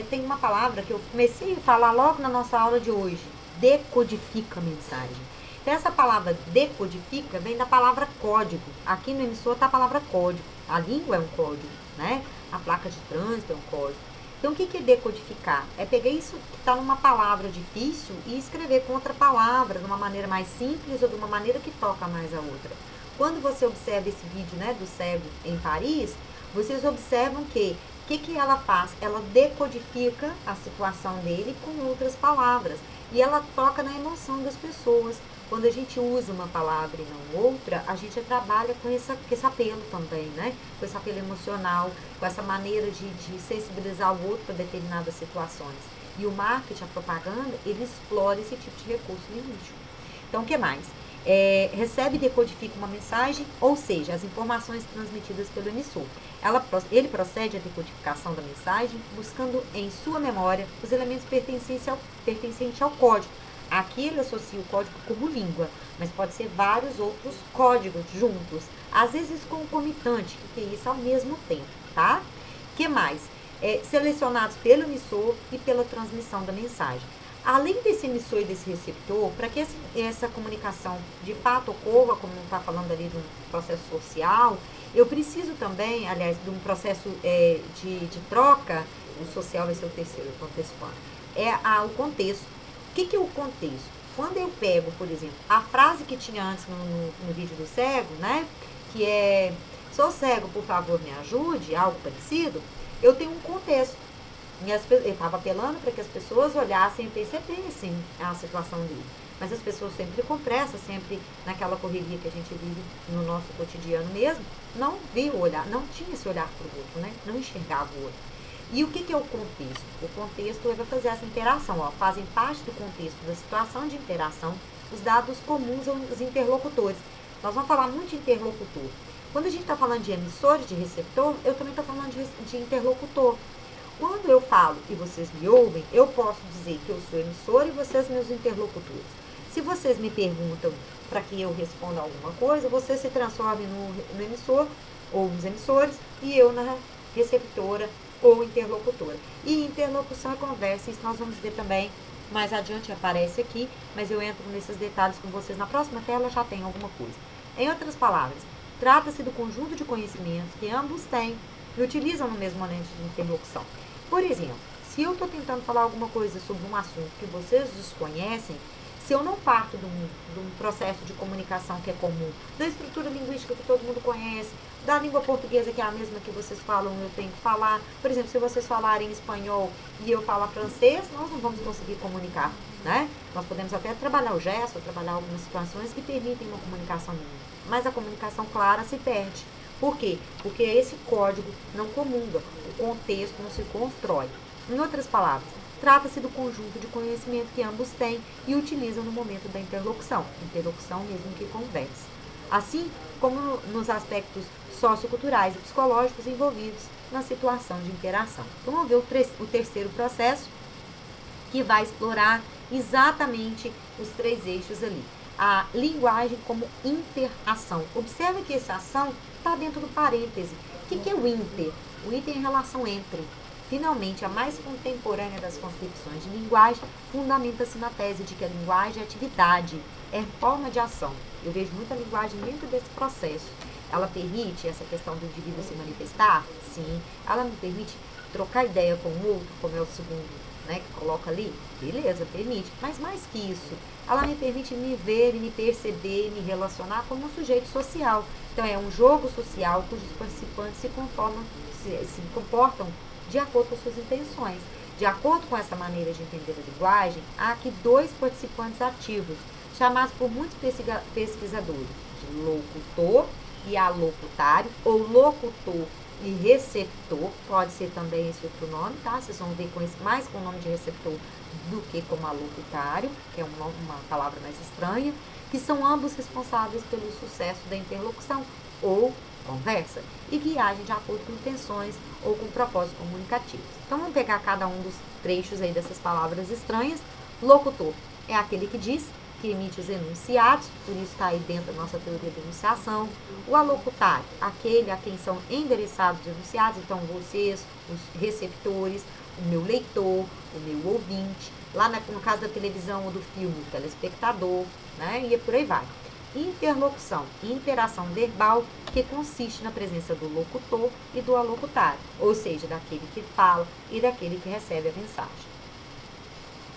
tem uma palavra que eu comecei a falar logo na nossa aula de hoje. Decodifica a mensagem. Então, essa palavra decodifica vem da palavra código. Aqui no emissor está a palavra código. A língua é um código, né? A placa de trânsito é um código. Então, o que é decodificar? É pegar isso que está numa palavra difícil e escrever com outra palavra, de uma maneira mais simples ou de uma maneira que toca mais a outra. Quando você observa esse vídeo, né, do cego em Paris, vocês observam que o que ela faz? Ela decodifica a situação dele com outras palavras. E ela toca na emoção das pessoas. Quando a gente usa uma palavra e não outra, a gente trabalha com esse apelo também, né? Com esse apelo emocional, com essa maneira de sensibilizar o outro para determinadas situações. E o marketing, a propaganda, ele explora esse tipo de recurso linguístico. Então, o que mais? Recebe e decodifica uma mensagem, ou seja, as informações transmitidas pelo emissor. Ele procede à decodificação da mensagem, buscando em sua memória os elementos pertencentes ao código. Aqui ele associa o código como língua, mas pode ser vários outros códigos juntos, às vezes concomitante, que é isso ao mesmo tempo, tá? O que mais? Selecionados pelo emissor e pela transmissão da mensagem. Além desse emissor e desse receptor, para que essa comunicação de fato ocorra, como está falando ali de um processo social, eu preciso também, aliás, de um processo de troca, o social vai ser o terceiro, eu estou antecipando, o contexto. O que é o contexto? Quando eu pego, por exemplo, a frase que tinha antes no vídeo do cego, né, que é, sou cego, por favor, me ajude, algo parecido, eu tenho um contexto. Eu estava apelando para que as pessoas olhassem e percebessem a situação dele. Mas as pessoas sempre com pressa, sempre naquela correria que a gente vive no nosso cotidiano mesmo, não viu olhar, não tinha esse olhar para o outro, né? Não enxergava o outro. E o que é o contexto? O contexto vai fazer essa interação, ó, fazem parte do contexto da situação de interação os dados comuns aos interlocutores. Nós vamos falar muito de interlocutor. Quando a gente está falando de emissor e de receptor, eu também estou falando de interlocutor. Quando eu falo e vocês me ouvem, eu posso dizer que eu sou emissor e vocês meus interlocutores. Se vocês me perguntam para que eu responda alguma coisa, você se transforma no emissor ou nos emissores e eu na receptora ou interlocutora. E interlocução é conversa, isso nós vamos ver também mais adiante, aparece aqui, mas eu entro nesses detalhes com vocês na próxima tela, já tem alguma coisa. Em outras palavras, trata-se do conjunto de conhecimentos que ambos têm e utilizam no mesmo momento de interlocução. Por exemplo, se eu estou tentando falar alguma coisa sobre um assunto que vocês desconhecem, Se eu não parto de um processo de comunicação que é comum, da estrutura linguística que todo mundo conhece, da língua portuguesa que é a mesma que vocês falam, eu tenho que falar. Por exemplo, se vocês falarem espanhol e eu falar francês, nós não vamos conseguir comunicar, né? Nós podemos até trabalhar o gesto, trabalhar algumas situações que permitem uma comunicação mínima, mas a comunicação clara se perde. Por quê? Porque esse código não comunga, o contexto não se constrói. Em outras palavras, trata-se do conjunto de conhecimento que ambos têm e utilizam no momento da interlocução mesmo que conversa. Assim como nos aspectos socioculturais e psicológicos envolvidos na situação de interação. Então, vamos ver o terceiro processo, que vai explorar exatamente os 3 eixos ali. A linguagem como interação. Observe que essa ação está dentro do parêntese. O que é o inter? O inter é em relação entre. Finalmente, a mais contemporânea das concepções de linguagem fundamenta-se na tese de que a linguagem é atividade, é forma de ação. Eu vejo muita linguagem dentro desse processo. Ela permite essa questão do indivíduo se manifestar? Sim. Ela me permite trocar ideia com o outro, como é o segundo, né, que coloca ali? Beleza, permite. Mas mais que isso, ela me permite me ver, me perceber, me relacionar como um sujeito social. Então, é um jogo social cujos participantes se comportam de acordo com suas intenções. De acordo com essa maneira de entender a linguagem, há aqui 2 participantes ativos, chamados por muitos pesquisadores de locutor e alocutário, ou locutor e receptor, pode ser também esse outro nome, tá? Vocês vão ver mais com o nome de receptor do que como alocutário, que é uma palavra mais estranha, que são ambos responsáveis pelo sucesso da interlocução ou conversa e que agem de acordo com intenções ou com propósitos comunicativos. Então, vamos pegar cada um dos trechos aí dessas palavras estranhas. Locutor é aquele que diz, que emite os enunciados, por isso está aí dentro da nossa teoria da enunciação. O alocutário, aquele a quem são endereçados os enunciados, então vocês, os receptores, o meu leitor, o meu ouvinte, lá no caso da televisão ou do filme, o telespectador, né? E por aí vai. Interlocução e interação verbal, que consiste na presença do locutor e do alocutário, ou seja, daquele que fala e daquele que recebe a mensagem.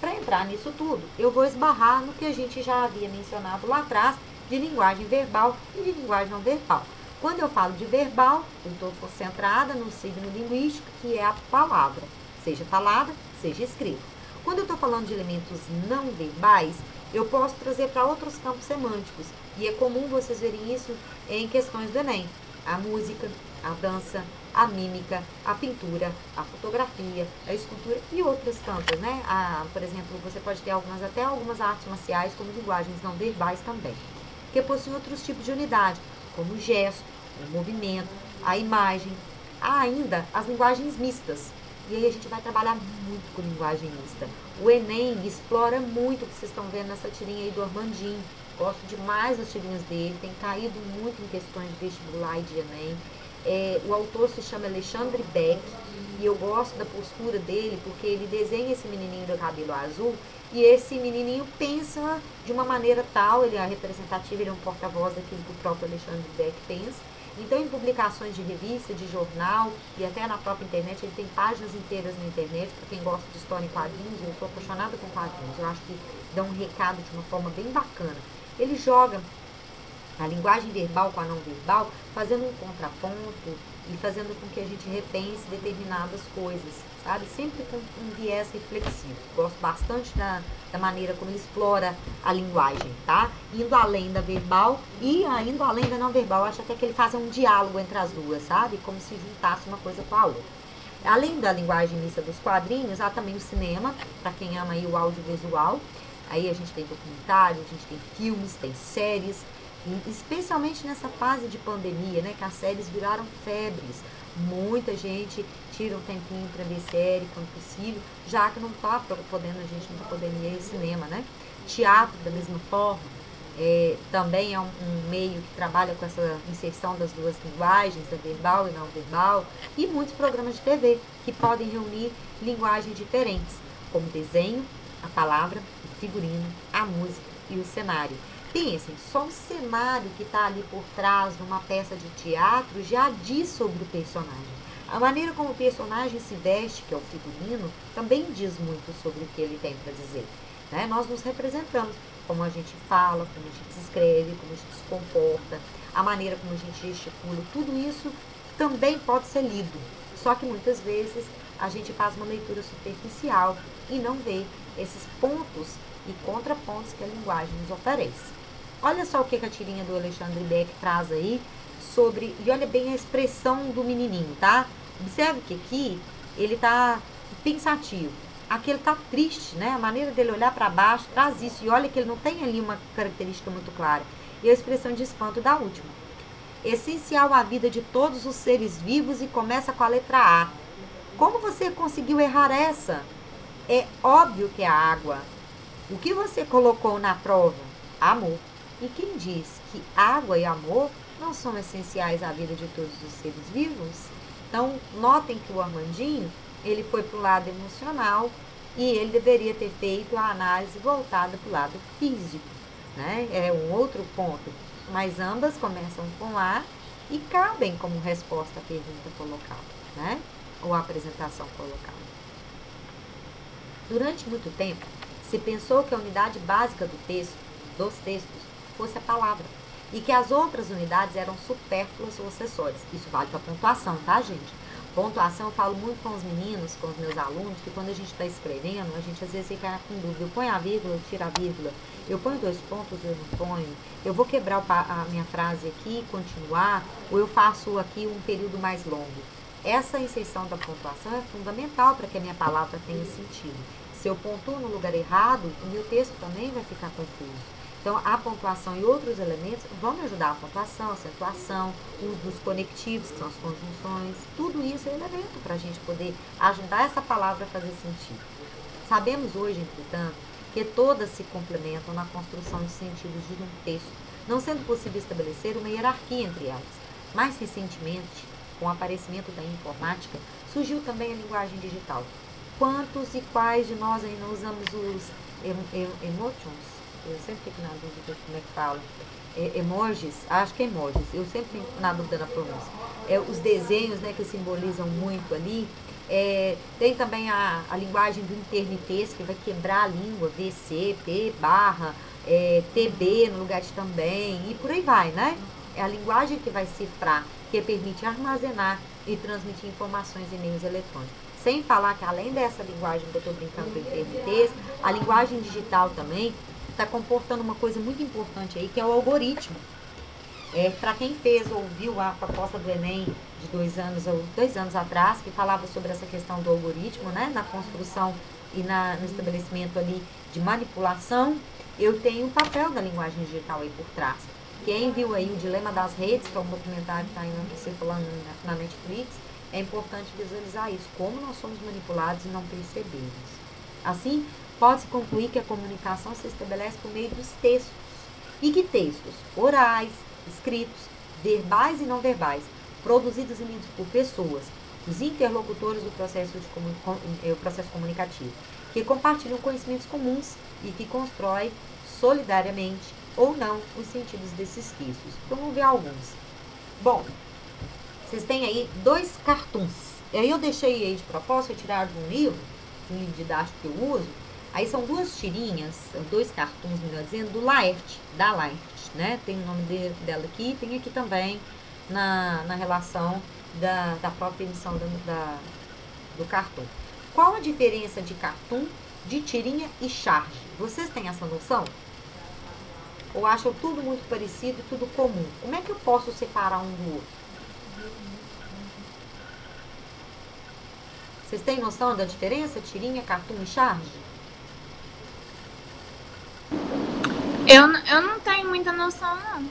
Para entrar nisso tudo, eu vou esbarrar no que a gente já havia mencionado lá atrás de linguagem verbal e de linguagem não verbal. Quando eu falo de verbal, eu estou concentrada no signo linguístico, que é a palavra, seja falada, seja escrita. Quando eu estou falando de elementos não verbais, eu posso trazer para outros campos semânticos, e é comum vocês verem isso em questões do Enem. A música, a dança, a mímica, a pintura, a fotografia, a escultura e outras tantas, né? Por exemplo, você pode ter até algumas artes marciais como linguagens não verbais também, que possuem outros tipos de unidade, como o gesto, o movimento, a imagem. Há ainda as linguagens mistas, e aí a gente vai trabalhar muito com linguagem mista. O Enem explora muito o que vocês estão vendo nessa tirinha aí do Armandinho. Gosto demais das tirinhas dele, tem caído muito em questões de vestibular e de Enem. O autor se chama Alexandre Beck, e eu gosto da postura dele, porque ele desenha esse menininho do cabelo azul, e esse menininho pensa de uma maneira tal, ele é representativo, ele é um porta-voz daquilo que o próprio Alexandre Beck pensa. Então, em publicações de revista, de jornal e até na própria internet, ele tem páginas inteiras na internet, para quem gosta de história em quadrinhos. Eu sou apaixonada com quadrinhos, eu acho que dá um recado de uma forma bem bacana. Ele joga a linguagem verbal com a não verbal, fazendo um contraponto e fazendo com que a gente repense determinadas coisas, sabe? Sempre com um viés reflexivo. Gosto bastante da maneira como ele explora a linguagem, tá? Indo além da verbal e indo além da não verbal. Acho até que ele faz um diálogo entre as duas, sabe? Como se juntasse uma coisa com a outra. Além da linguagem mista dos quadrinhos, há também o cinema, para quem ama aí o audiovisual. Aí a gente tem documentários, a gente tem filmes, tem séries, especialmente nessa fase de pandemia, né, que as séries viraram febres. Muita gente tira um tempinho para ver série quando possível, já que não está podendo, a gente não está podendo ir ao cinema, né? Teatro, da mesma forma, também é um meio que trabalha com essa inserção das duas linguagens, da verbal e não verbal, e muitos programas de TV que podem reunir linguagens diferentes, como desenho, a palavra, o figurino, a música e o cenário. Pensem, só o cenário que está ali por trás de uma peça de teatro já diz sobre o personagem. A maneira como o personagem se veste, que é o figurino, também diz muito sobre o que ele tem para dizer, né? Nós nos representamos. como a gente fala, como a gente se escreve, como a gente se comporta, a maneira como a gente gesticula, tudo isso também pode ser lido. Só que muitas vezes a gente faz uma leitura superficial e não vê esses pontos e contrapontos que a linguagem nos oferece. Olha só o que a tirinha do Alexandre Beck traz aí sobre, e olha bem a expressão do menininho, tá? Observe que aqui ele tá pensativo, aqui ele tá triste, né? A maneira dele olhar para baixo traz isso, e olha que ele não tem ali uma característica muito clara. E a expressão de espanto da última. Essencial à vida de todos os seres vivos e começa com a letra A. Como você conseguiu errar essa? É óbvio que é a água. O que você colocou na prova? Amor. E quem diz que água e amor não são essenciais à vida de todos os seres vivos? Então, notem que o Armandinho, ele foi para o lado emocional e ele deveria ter feito a análise voltada para o lado físico, né? É um outro ponto. Mas ambas começam com A e cabem como resposta à pergunta colocada, né? Ou à apresentação colocada. Durante muito tempo, se pensou que a unidade básica dos textos, fosse a palavra, e que as outras unidades eram supérfluas ou acessórias. Isso vale para pontuação, tá, gente? Pontuação, eu falo muito com os meninos, com os meus alunos, que quando a gente está escrevendo, a gente às vezes fica com dúvida. Eu ponho a vírgula, eu tiro a vírgula, eu ponho 2 pontos, eu não ponho, eu vou quebrar a minha frase aqui, continuar, ou eu faço aqui um período mais longo. Essa inserção da pontuação é fundamental para que a minha palavra tenha sentido. Se eu pontuo no lugar errado, o meu texto também vai ficar confuso. Então, a pontuação e outros elementos vão me ajudar. A pontuação, a acentuação, os dos conectivos, que são as conjunções, tudo isso é elemento para a gente poder ajudar essa palavra a fazer sentido. Sabemos hoje, entretanto, que todas se complementam na construção de sentidos de um texto, não sendo possível estabelecer uma hierarquia entre elas. Mais recentemente, com o aparecimento da informática, surgiu também a linguagem digital. Quantos e quais de nós ainda usamos os emotions? Eu sempre fico na dúvida de como é que fala. Emojis, acho que é emojis. Eu sempre fico na dúvida na pronúncia. Os desenhos, né, que simbolizam muito ali. Tem também a linguagem do intermitês, que vai quebrar a língua, VC, P, barra, TB no lugar de também, e por aí vai, né? É a linguagem que vai cifrar, que permite armazenar e transmitir informações em meios eletrônicos. Sem falar que além dessa linguagem que eu estou brincando do intermitês, a linguagem digital também está comportando uma coisa muito importante aí, que é o algoritmo. Para quem fez ou viu a proposta do Enem de 2 anos atrás, que falava sobre essa questão do algoritmo, né, na construção e no estabelecimento ali de manipulação, eu tenho o papel da linguagem digital aí por trás. Quem viu aí o Dilema das Redes, que é um documentário que está circulando na Netflix, é importante visualizar isso, como nós somos manipulados e não percebemos. Assim, pode-se concluir que a comunicação se estabelece por meio dos textos. E que textos? Orais, escritos, verbais e não verbais, produzidos e lidos por pessoas, os interlocutores do processo comunicativo, que compartilham conhecimentos comuns e que constroem solidariamente ou não os sentidos desses textos. Então, vamos ver alguns. Bom, vocês têm aí 2 cartoons. Aí eu deixei aí de propósito, retirado de um livro didático que eu uso. Aí são 2 tirinhas, 2 cartoons, melhor dizendo, do Laerte, da Laerte, né? Tem o nome dela aqui, tem aqui também na relação da própria emissão do cartoon. Qual a diferença de cartoon, de tirinha e charge? Vocês têm essa noção? Ou acham tudo muito parecido e tudo comum? Como é que eu posso separar um do outro? Vocês têm noção da diferença? Tirinha, cartoon e charge? Eu não tenho muita noção, não.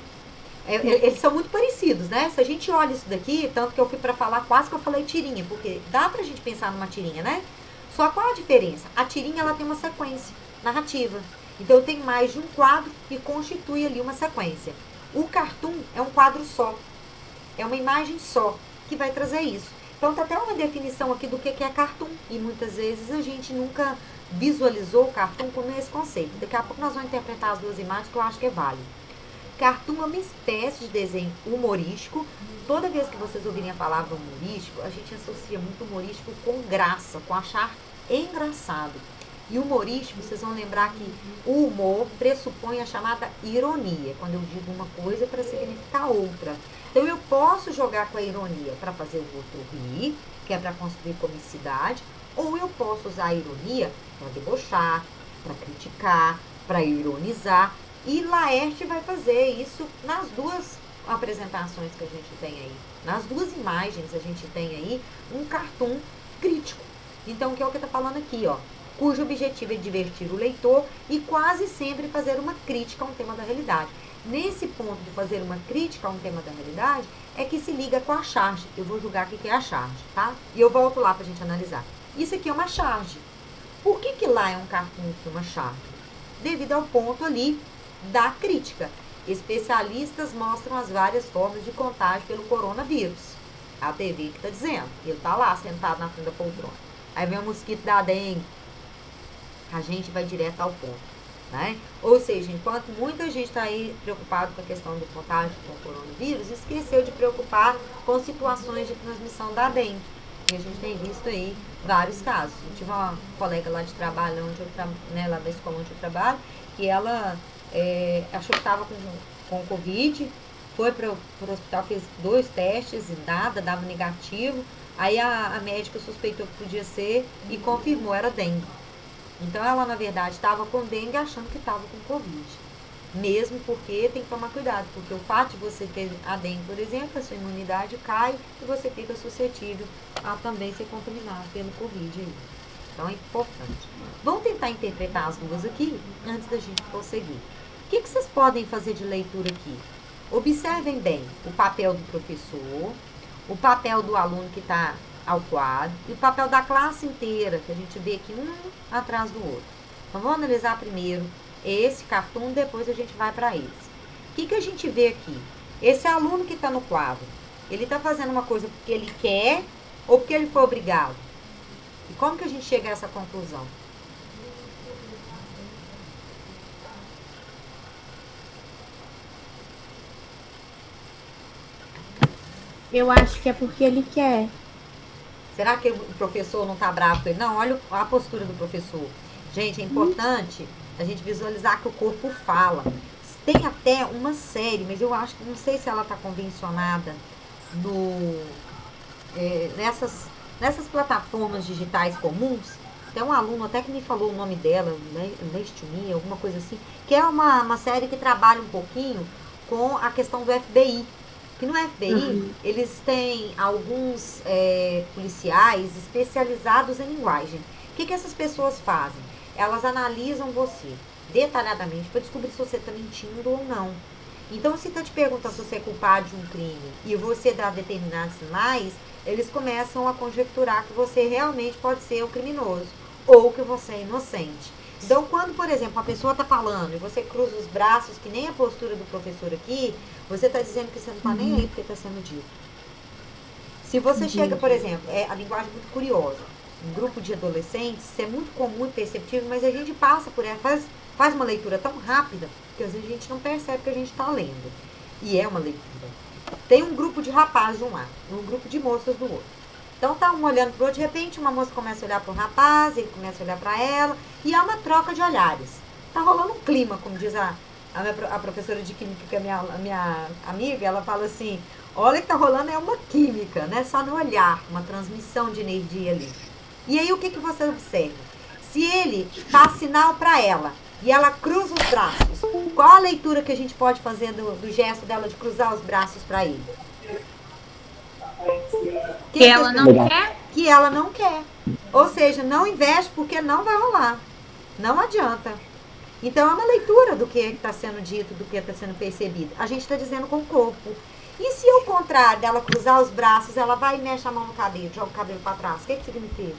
Eles são muito parecidos, né? Se a gente olha isso daqui, tanto que eu fui pra falar, quase que eu falei tirinha, porque dá pra gente pensar numa tirinha, né? Só qual a diferença? A tirinha, ela tem uma sequência narrativa. Então, eu tenho mais de um quadro que constitui ali uma sequência. O cartoon é um quadro só. É uma imagem só que vai trazer isso. Então, tá até uma definição aqui do que é cartoon. E muitas vezes a gente nunca visualizou o cartoon como esse conceito. Daqui a pouco nós vamos interpretar as 2 imagens que eu acho que é válido. Cartoon é uma espécie de desenho humorístico. Toda vez que vocês ouvirem a palavra humorístico, a gente associa muito humorístico com graça, com achar engraçado. E humorístico, vocês vão lembrar que o humor pressupõe a chamada ironia, quando eu digo uma coisa para significar outra. Então eu posso jogar com a ironia para fazer o outro rir, que é para construir comicidade, ou eu posso usar a ironia para debochar, para criticar, para ironizar. E Laerte vai fazer isso nas duas apresentações que a gente tem aí. Nas duas imagens a gente tem aí um cartoon crítico. Então, que é o que está falando aqui, ó, cujo objetivo é divertir o leitor e quase sempre fazer uma crítica a um tema da realidade. Nesse ponto de fazer uma crítica a um tema da realidade, é que se liga com a charge. Eu vou julgar o que é a charge, tá? E eu volto lá para a gente analisar. Isso aqui é uma charge. Por que lá é um cartoon que uma charge? Devido ao ponto ali da crítica. Especialistas mostram as várias formas de contágio pelo coronavírus. A TV que está dizendo. Ele está lá, sentado na frente da poltrona. Aí vem o mosquito da dengue. A gente vai direto ao ponto, né? Ou seja, enquanto muita gente está aí preocupado com a questão do contágio com o coronavírus, esqueceu de preocupar com situações de transmissão da dengue. E a gente tem visto aí vários casos. Eu tive uma colega lá de trabalho, lá da escola onde eu trabalho, que ela achou que estava com Covid, foi para o hospital, fez 2 testes e nada, dava negativo. Aí a médica suspeitou que podia ser e confirmou, era dengue. Então ela, na verdade, estava com dengue achando que estava com Covid. Mesmo porque tem que tomar cuidado, porque o fato de você ter a dengue, por exemplo, a sua imunidade cai e você fica suscetível a também ser contaminado pelo Covid aí. Então é importante. Vamos tentar interpretar as duas aqui antes da gente prosseguir. O que vocês podem fazer de leitura aqui? Observem bem o papel do professor, o papel do aluno que está ao quadro e o papel da classe inteira, que a gente vê aqui um atrás do outro. Então, vamos analisar primeiro esse cartoon, depois a gente vai para esse. O que a gente vê aqui? Esse aluno que está no quadro, ele está fazendo uma coisa porque ele quer ou porque ele foi obrigado? E como que a gente chega a essa conclusão? Eu acho que é porque ele quer. Será que o professor não está bravo com ele? Não, olha a postura do professor. Gente, é importante a gente visualizar que o corpo fala. Tem até uma série, mas eu acho que, não sei se ela está convencionada nessas plataformas digitais comuns. Tem um aluno até que me falou o nome dela, Leste Me, alguma coisa assim, que é uma série que trabalha um pouquinho com a questão do FBI. Que no FBI, eles têm alguns policiais especializados em linguagem. O que essas pessoas fazem? Elas analisam você detalhadamente para descobrir se você está mentindo ou não. Então, se está te perguntando se você é culpado de um crime e você dá determinados sinais, eles começam a conjecturar que você realmente pode ser o criminoso ou que você é inocente. Então, quando, por exemplo, uma pessoa está falando e você cruza os braços, que nem a postura do professor aqui, você está dizendo que você não está nem aí porque está sendo dito. Se você chega, por exemplo, a linguagem muito curiosa, um grupo de adolescentes, isso é muito comum e perceptível, mas a gente passa por ela, faz uma leitura tão rápida, que às vezes a gente não percebe que a gente está lendo. E é uma leitura. Tem um grupo de rapazes de um lado, um grupo de moças do outro. Então tá um olhando pro outro, de repente uma moça começa a olhar pro rapaz, ele começa a olhar para ela, e há uma troca de olhares. Tá rolando um clima, como diz a professora de química, que é a minha amiga, ela fala assim, olha que tá rolando é uma química, né? Só no olhar, uma transmissão de energia ali. E aí o que você observa? Se ele faz sinal para ela e ela cruza os braços, qual a leitura que a gente pode fazer do gesto dela de cruzar os braços para ele? Que ela não quer? Que ela não quer. Ou seja, não investe porque não vai rolar. Não adianta. Então é uma leitura do que está sendo dito, do que está sendo percebido. A gente está dizendo com o corpo. E se ao contrário dela cruzar os braços, ela vai e mexe a mão no cabelo, joga o cabelo para trás? O que significa?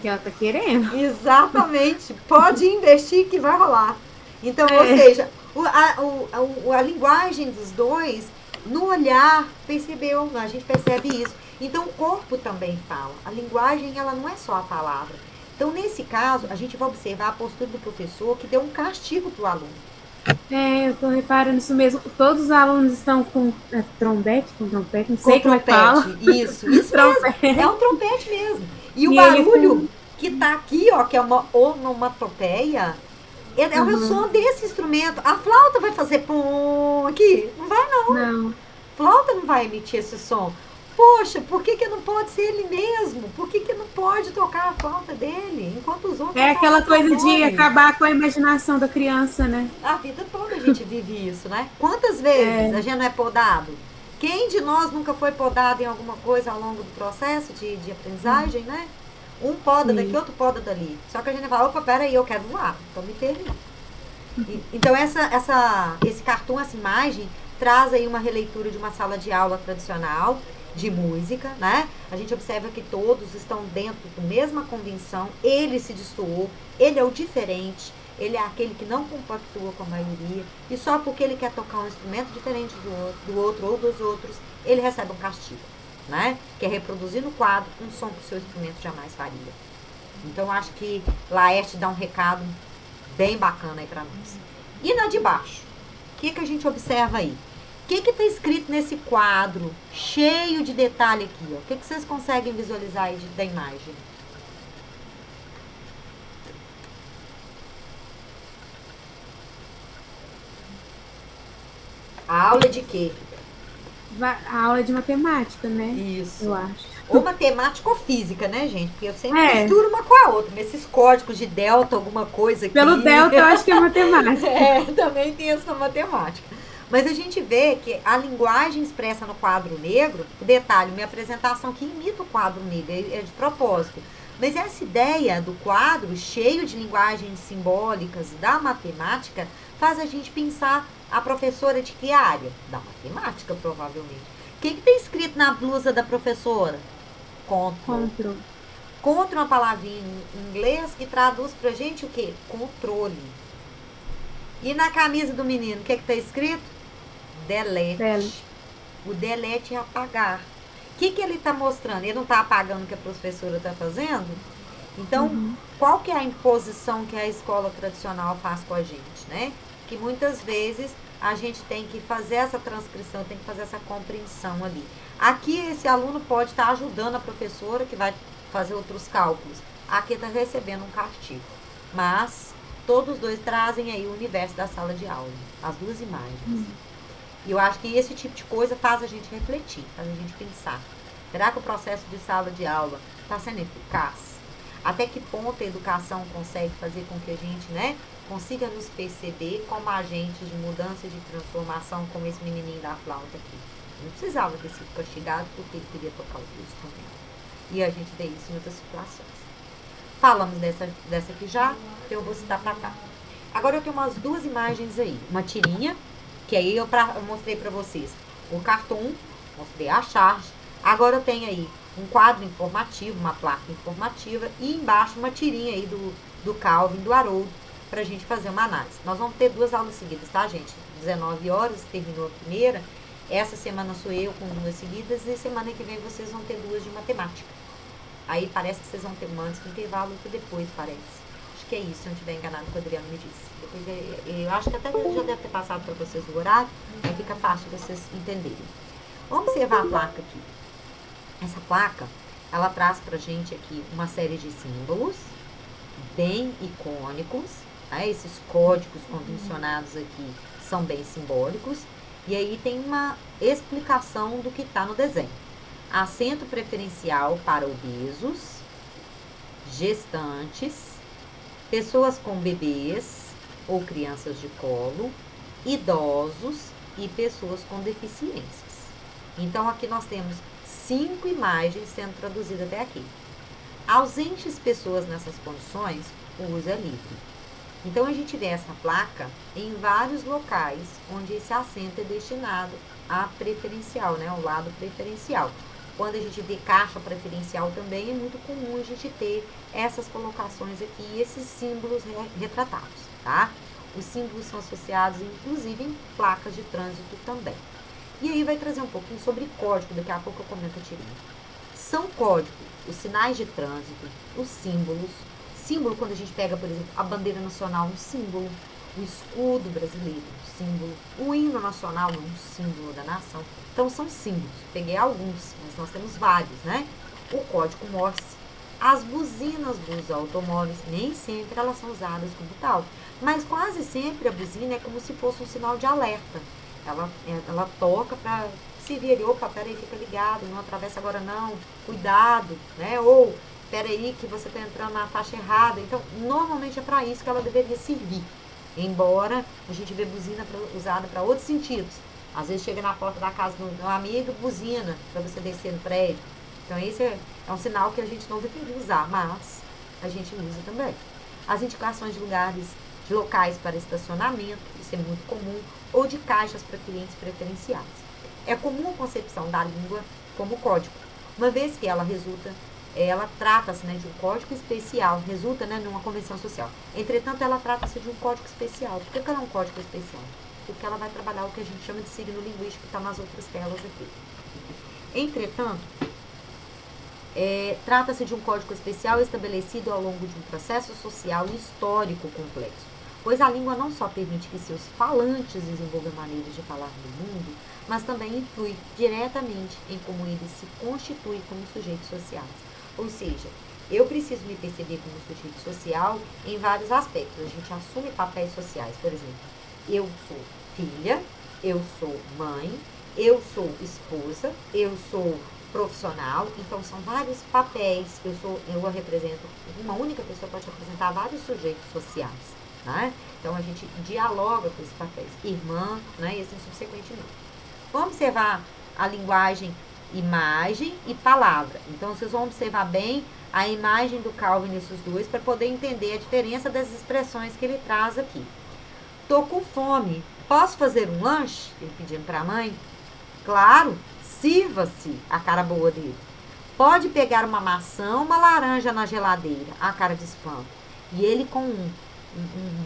Que ela tá querendo. Exatamente. Pode investir que vai rolar. Então, ou seja, a linguagem dos dois, no olhar, percebeu, a gente percebe isso. Então, o corpo também fala. A linguagem, ela não é só a palavra. Então, nesse caso, a gente vai observar a postura do professor que deu um castigo para o aluno. Eu tô reparando isso mesmo. Todos os alunos estão com trompete, não sei como é que fala. Isso mesmo. É um trompete mesmo. E o barulho que tá aqui, ó, que é uma onomatopeia, é o som desse instrumento. A flauta vai fazer pum aqui? Não vai, não. Não. Flauta não vai emitir esse som. Poxa, por que não pode ser ele mesmo? Por que não pode tocar a flauta dele? Enquanto os outros... É aquela coisa de acabar com a imaginação da criança, né? A vida toda a gente vive isso, né? Quantas vezes a gente não é podado? Quem de nós nunca foi podado em alguma coisa ao longo do processo de aprendizagem, né? Um poda daqui, outro poda dali. Só que a gente fala, opa, peraí, eu quero voar. Então me permite. Então esse cartoon, essa imagem, traz aí uma releitura de uma sala de aula tradicional de música, né? A gente observa que todos estão dentro da mesma convenção, ele se destoou, ele é o diferente, ele é aquele que não compactua com a maioria, e só porque ele quer tocar um instrumento diferente do outro ou dos outros, ele recebe um castigo, né? Que é reproduzir no quadro um som que o seu instrumento jamais faria. Então, eu acho que Laerte dá um recado bem bacana aí pra nós. E na de baixo, o que a gente observa aí? O que está escrito nesse quadro cheio de detalhe aqui? O que vocês conseguem visualizar aí da imagem? A aula de quê? A aula de matemática, né? Isso. Eu acho. Ou matemática ou física, né, gente? Porque eu sempre misturo uma com a outra. Mas esses códigos de delta, alguma coisa aqui... Pelo delta, eu acho que é matemática. Também tem essa matemática. Mas a gente vê que a linguagem expressa no quadro negro, o detalhe, minha apresentação que imita o quadro negro, é de propósito. Mas essa ideia do quadro cheio de linguagens simbólicas da matemática faz a gente pensar a professora de que área? Da matemática, provavelmente. O que tem escrito na blusa da professora? Control. Contra uma palavrinha em inglês que traduz pra gente o quê? Controle. E na camisa do menino, o que está escrito? Delete. O delete é apagar. O que ele está mostrando? Ele não está apagando o que a professora está fazendo? Então, qual que é a imposição que a escola tradicional faz com a gente, né? Que muitas vezes a gente tem que fazer essa transcrição, tem que fazer essa compreensão ali. Aqui, esse aluno pode estar ajudando a professora, que vai fazer outros cálculos. Aqui está recebendo um castigo. Mas todos os dois trazem aí o universo da sala de aula, as duas imagens. E eu acho que esse tipo de coisa faz a gente refletir, faz a gente pensar. Será que o processo de sala de aula está sendo eficaz? Até que ponto a educação consegue fazer com que a gente, né, consiga nos perceber como agentes de mudança e de transformação, como esse menininho da flauta aqui? Não precisava ter sido castigado porque ele queria tocar o instrumento. E a gente vê isso em outras situações. Falamos dessa aqui já, então eu vou citar para cá. Agora eu tenho umas duas imagens aí. Uma tirinha, que aí eu mostrei para vocês o cartoon, mostrei a charge. Agora eu tenho aí um quadro informativo, uma placa informativa e embaixo uma tirinha aí do Calvin, do Haroldo, para a gente fazer uma análise. Nós vamos ter duas aulas seguidas, tá, gente? 19 horas, terminou a primeira. Essa semana sou eu com duas seguidas e semana que vem vocês vão ter duas de matemática. Aí parece que vocês vão ter uma antes do intervalo, outra depois, parece. Acho que é isso, se eu não estiver enganado, o que o Adriano me disse. Depois eu acho que até já deve ter passado para vocês o horário, aí fica fácil de vocês entenderem. Vamos observar a placa aqui. Essa placa, ela traz pra gente aqui uma série de símbolos bem icônicos, né? Esses códigos convencionados aqui são bem simbólicos. E aí tem uma explicação do que está no desenho. Assento preferencial para obesos, gestantes, pessoas com bebês ou crianças de colo, idosos e pessoas com deficiências. Então, aqui nós temos 5 imagens sendo traduzidas até aqui. Ausentes pessoas nessas condições, o uso é livre. Então, a gente vê essa placa em vários locais onde esse assento é destinado a preferencial, né? O lado preferencial. Quando a gente vê caixa preferencial também, é muito comum a gente ter essas colocações aqui e esses símbolos retratados, tá? Os símbolos são associados, inclusive, em placas de trânsito também. E aí vai trazer um pouquinho sobre código, daqui a pouco eu comento a tirinha. São códigos, os sinais de trânsito, os símbolos. Símbolo, quando a gente pega, por exemplo, a bandeira nacional, um símbolo. O escudo brasileiro, um símbolo. O hino nacional, um símbolo da nação. Então, são símbolos. Peguei alguns, mas nós temos vários, né? O código Morse, As buzinas dos automóveis, nem sempre elas são usadas como tal, mas quase sempre a buzina é como se fosse um sinal de alerta. Ela toca para se vir, opa, peraí, fica ligado, não atravessa agora não, cuidado, né? Ou, peraí que você está entrando na faixa errada. Então, normalmente é para isso que ela deveria servir. Embora a gente vê buzina usada para outros sentidos. Às vezes chega na porta da casa do meu amigo, buzina para você descer no prédio. Então esse é um sinal que a gente não deveria usar, mas a gente usa também. As indicações de lugares, de locais para estacionamento, isso é muito comum, ou de caixas para clientes preferenciais. É comum a concepção da língua como código, uma vez que ela trata-se, né, de um código especial, resulta, né, numa convenção social. Entretanto, ela trata-se de um código especial. Por que ela é um código especial? Porque ela vai trabalhar o que a gente chama de signo linguístico, que está nas outras telas aqui. Entretanto, trata-se de um código especial estabelecido ao longo de um processo social e histórico complexo, pois a língua não só permite que seus falantes desenvolvam maneiras de falar no mundo, mas também influi diretamente em como eles se constituem como sujeitos sociais. Ou seja, eu preciso me perceber como sujeito social em vários aspectos. A gente assume papéis sociais, por exemplo, eu sou filha, eu sou mãe, eu sou esposa, eu sou profissional, então são vários papéis. Eu represento, uma única pessoa pode representar vários sujeitos sociais, né? Então a gente dialoga com esses papéis, irmã, né? E assim subsequentemente. Vamos observar a linguagem, imagem e palavra. Então vocês vão observar bem a imagem do Calvin nesses dois para poder entender a diferença das expressões que ele traz aqui. Tô com fome, posso fazer um lanche? Ele pedindo para a mãe. Claro, sirva-se, a cara boa dele. Pode pegar uma maçã, uma laranja na geladeira, a cara de espanto. E ele com um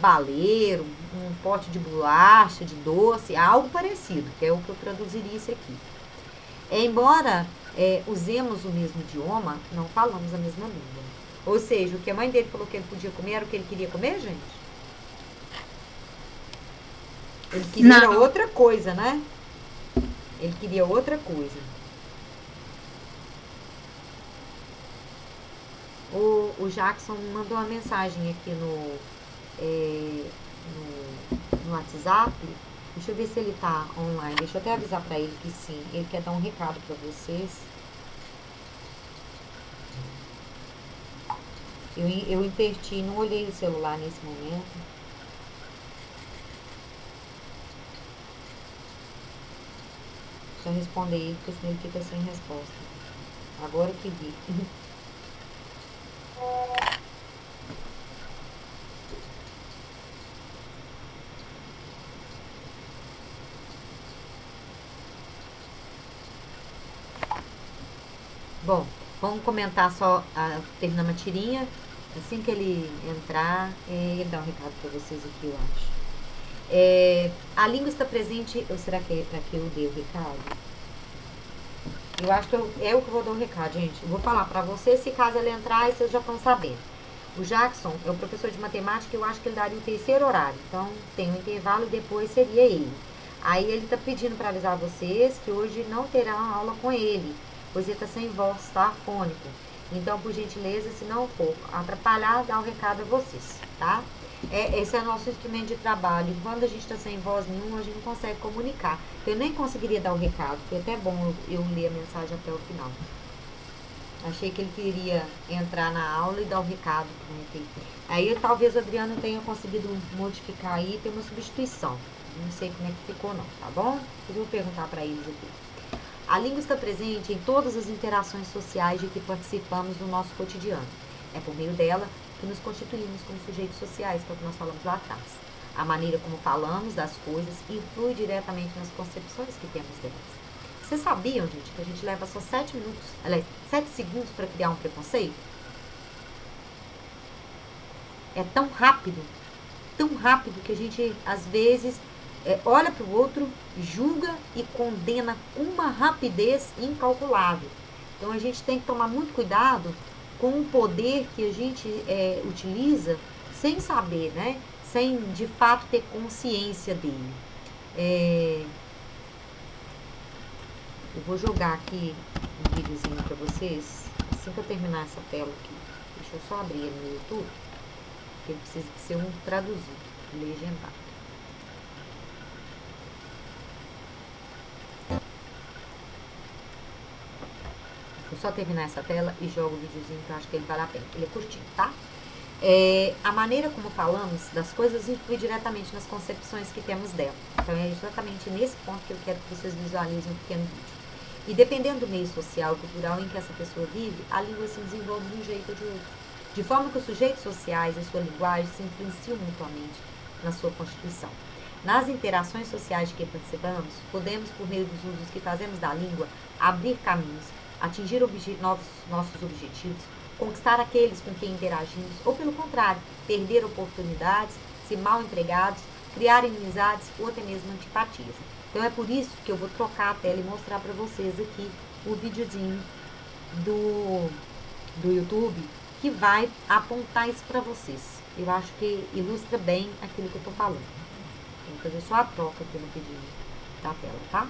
baleiro, um pote de bolacha, de doce, algo parecido, que é o que eu traduziria isso aqui. Embora usemos o mesmo idioma, não falamos a mesma língua. Ou seja, o que a mãe dele falou que ele podia comer era o que ele queria comer, gente? Ele queria outra coisa, né? Ele queria outra coisa. O Jackson mandou uma mensagem aqui no WhatsApp. Deixa eu ver se ele tá online. Deixa eu até avisar pra ele que sim. Ele quer dar um recado pra vocês. Eu inverti, não olhei o celular nesse momento. Deixa eu responder ele, porque senão ele fica sem resposta. Agora que vi. Bom, vamos comentar só, terminando a tirinha. Assim que ele entrar, ele dá um recado para vocês aqui, eu acho. A língua está presente, ou será que é para que eu dei o recado? Eu acho que é o que eu vou dar o recado, gente. Eu vou falar para vocês, se caso ele entrar, vocês já estão sabendo. O Jackson é o professor de matemática, eu acho que ele daria o terceiro horário. Então, tem um intervalo e depois seria ele. Aí ele está pedindo para avisar vocês que hoje não terá aula com ele, pois ele está sem voz, tá? Fônico. Então, por gentileza, se não for atrapalhar, dá o recado a vocês, tá? Esse é o nosso instrumento de trabalho. Quando a gente está sem voz nenhuma, a gente não consegue comunicar. Eu nem conseguiria dar o recado, foi até bom eu ler a mensagem até o final. Achei que ele queria entrar na aula e dar o recado. Aí talvez o Adriano tenha conseguido modificar aí e ter uma substituição. Não sei como é que ficou não, tá bom? Eu vou perguntar para eles aqui. A língua está presente em todas as interações sociais de que participamos no nosso cotidiano. É por meio dela que nos constituímos como sujeitos sociais, que é o que nós falamos lá atrás. A maneira como falamos das coisas influi diretamente nas concepções que temos delas. Vocês sabiam, gente, que a gente leva só 7 segundos para criar um preconceito? É tão rápido que a gente, às vezes, olha para o outro, julga e condena com uma rapidez incalculável. Então, a gente tem que tomar muito cuidado com o poder que a gente utiliza sem saber, né? Sem, de fato, ter consciência dele. Eu vou jogar aqui um videozinho para vocês, assim que eu terminar essa tela aqui, deixa eu só abrir ele no YouTube, porque ele precisa ser um traduzido, legendado. Vou só terminar essa tela e jogo o videozinho que eu acho que ele vale a pena. Ele é curtinho, tá? A maneira como falamos das coisas influi diretamente nas concepções que temos dela. Então, é exatamente nesse ponto que eu quero que vocês visualizem um pequeno vídeo. E dependendo do meio social, cultural em que essa pessoa vive, a língua se desenvolve de um jeito ou de outro. De forma que os sujeitos sociais e sua linguagem se influenciam mutuamente na sua constituição. Nas interações sociais de que participamos, podemos, por meio dos usos que fazemos da língua, abrir caminhos, atingir nossos objetivos, conquistar aqueles com quem interagimos, ou pelo contrário, perder oportunidades, se mal empregados, criar inimizades ou até mesmo antipatias. Então é por isso que eu vou trocar a tela e mostrar para vocês aqui o videozinho do YouTube que vai apontar isso para vocês. Eu acho que ilustra bem aquilo que eu tô falando. Vou fazer só a troca aqui no vídeo da tela, tá?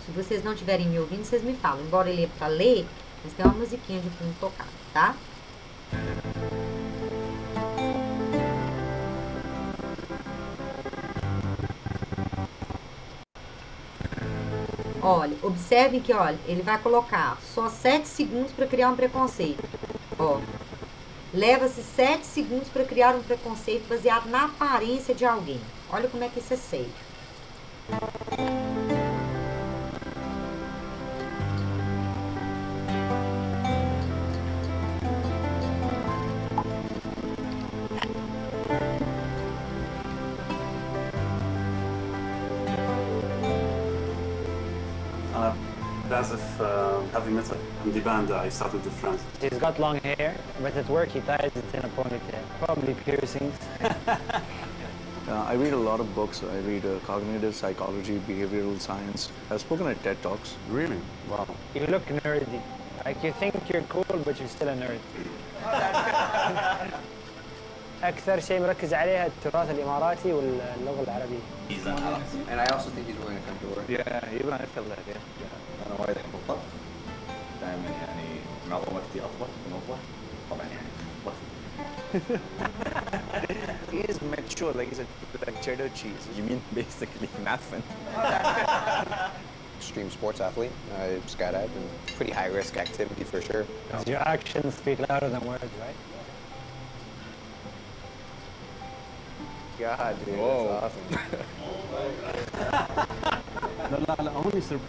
Se vocês não estiverem me ouvindo, vocês me falam. Embora ele é para ler, mas tem uma musiquinha de fundo tocada, tá? Olha, observem que, olha, ele vai colocar só 7 segundos para criar um preconceito. Ó, leva-se 7 segundos para criar um preconceito baseado na aparência de alguém. Olha como é que isso é sério. As heavy metal and the band I started with friends. He's got long hair, but at work he ties it in a ponytail. Probably piercings. I read a lot of books. I read cognitive psychology, behavioral science. I've spoken at TED Talks. Really? Wow. You look nerdy. Like you think you're cool, but you're still a nerd. أكثر شيء مركز عليها التراث الإماراتي واللغة العربية. And I also think he's wearing a fedora. Yeah, even I felt that. Yeah. أنا وايد أحب الطبخ. دائما يعني معظم وقتي أطبخ ونطبخ. طبعا يعني He is mature, like he's like cheddar cheese. You mean basically nothing. Extreme sports athlete. I skydive and pretty high risk activity for sure. Your actions speak louder than words, right? God, dude, Whoa. that's awesome.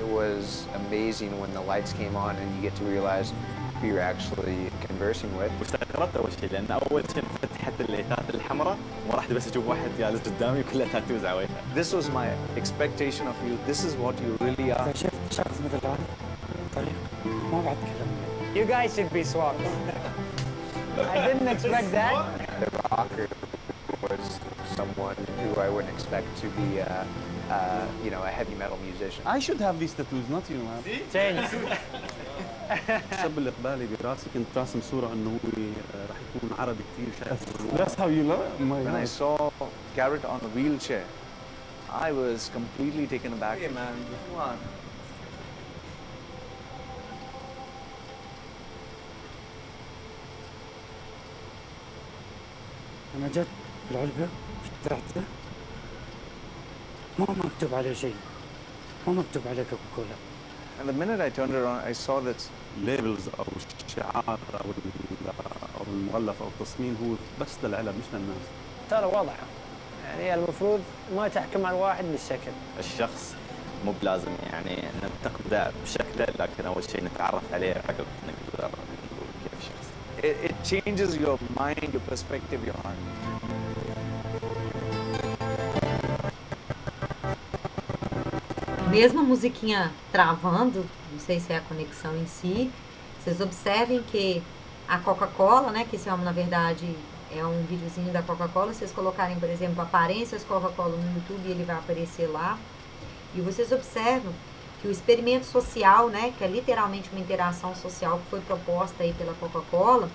It was amazing when the lights came on and you get to realize who you're actually conversing with. واستغربت اول شيء لان اول شيء فتحت الليتات الحمراء وما رحت بس اشوف واحد جالس قدامي كلها تاتوز على وجهه. This was my expectation of you. This is what you really are. شفت شخص مثل هذا طريق ما بعد كلام. You guys should be swapped. I didn't expect that. The rocker was someone who I wouldn't expect to be, you know, a heavy metal musician. I should have these tattoos not you man. Change. الشاب اللي قبالي براسي كنت راسم صورة انه هو راح يكون عربي كثير شايف. That's how you look. When I saw Garrett on a wheelchair, I was completely taken aback. Hey man, come on. أنا جت العلبة فتحتها ما مكتوب عليه شيء ما مكتوب عليه كوكاكولا. And the minute I turned around, I saw that labels او الشعار او المغلف او التصميم هو بس للعلب مش للناس. ترى واضحة يعني المفروض ما تحكم على الواحد بالشكل. الشخص مو بلازم يعني ننتقده بشكله لكن اول شيء نتعرف عليه عقب نقدر نقول كيف الشخص. it changes your mind, your perspective, your heart. Mesmo a musiquinha travando, não sei se é a conexão em si, vocês observem que a Coca-Cola, né, que esse é, na verdade, é um videozinho da Coca-Cola, vocês colocarem, por exemplo, aparências Coca-Cola no YouTube, ele vai aparecer lá. E vocês observam que o experimento social, né, que é literalmente uma interação social que foi proposta aí pela Coca-Cola,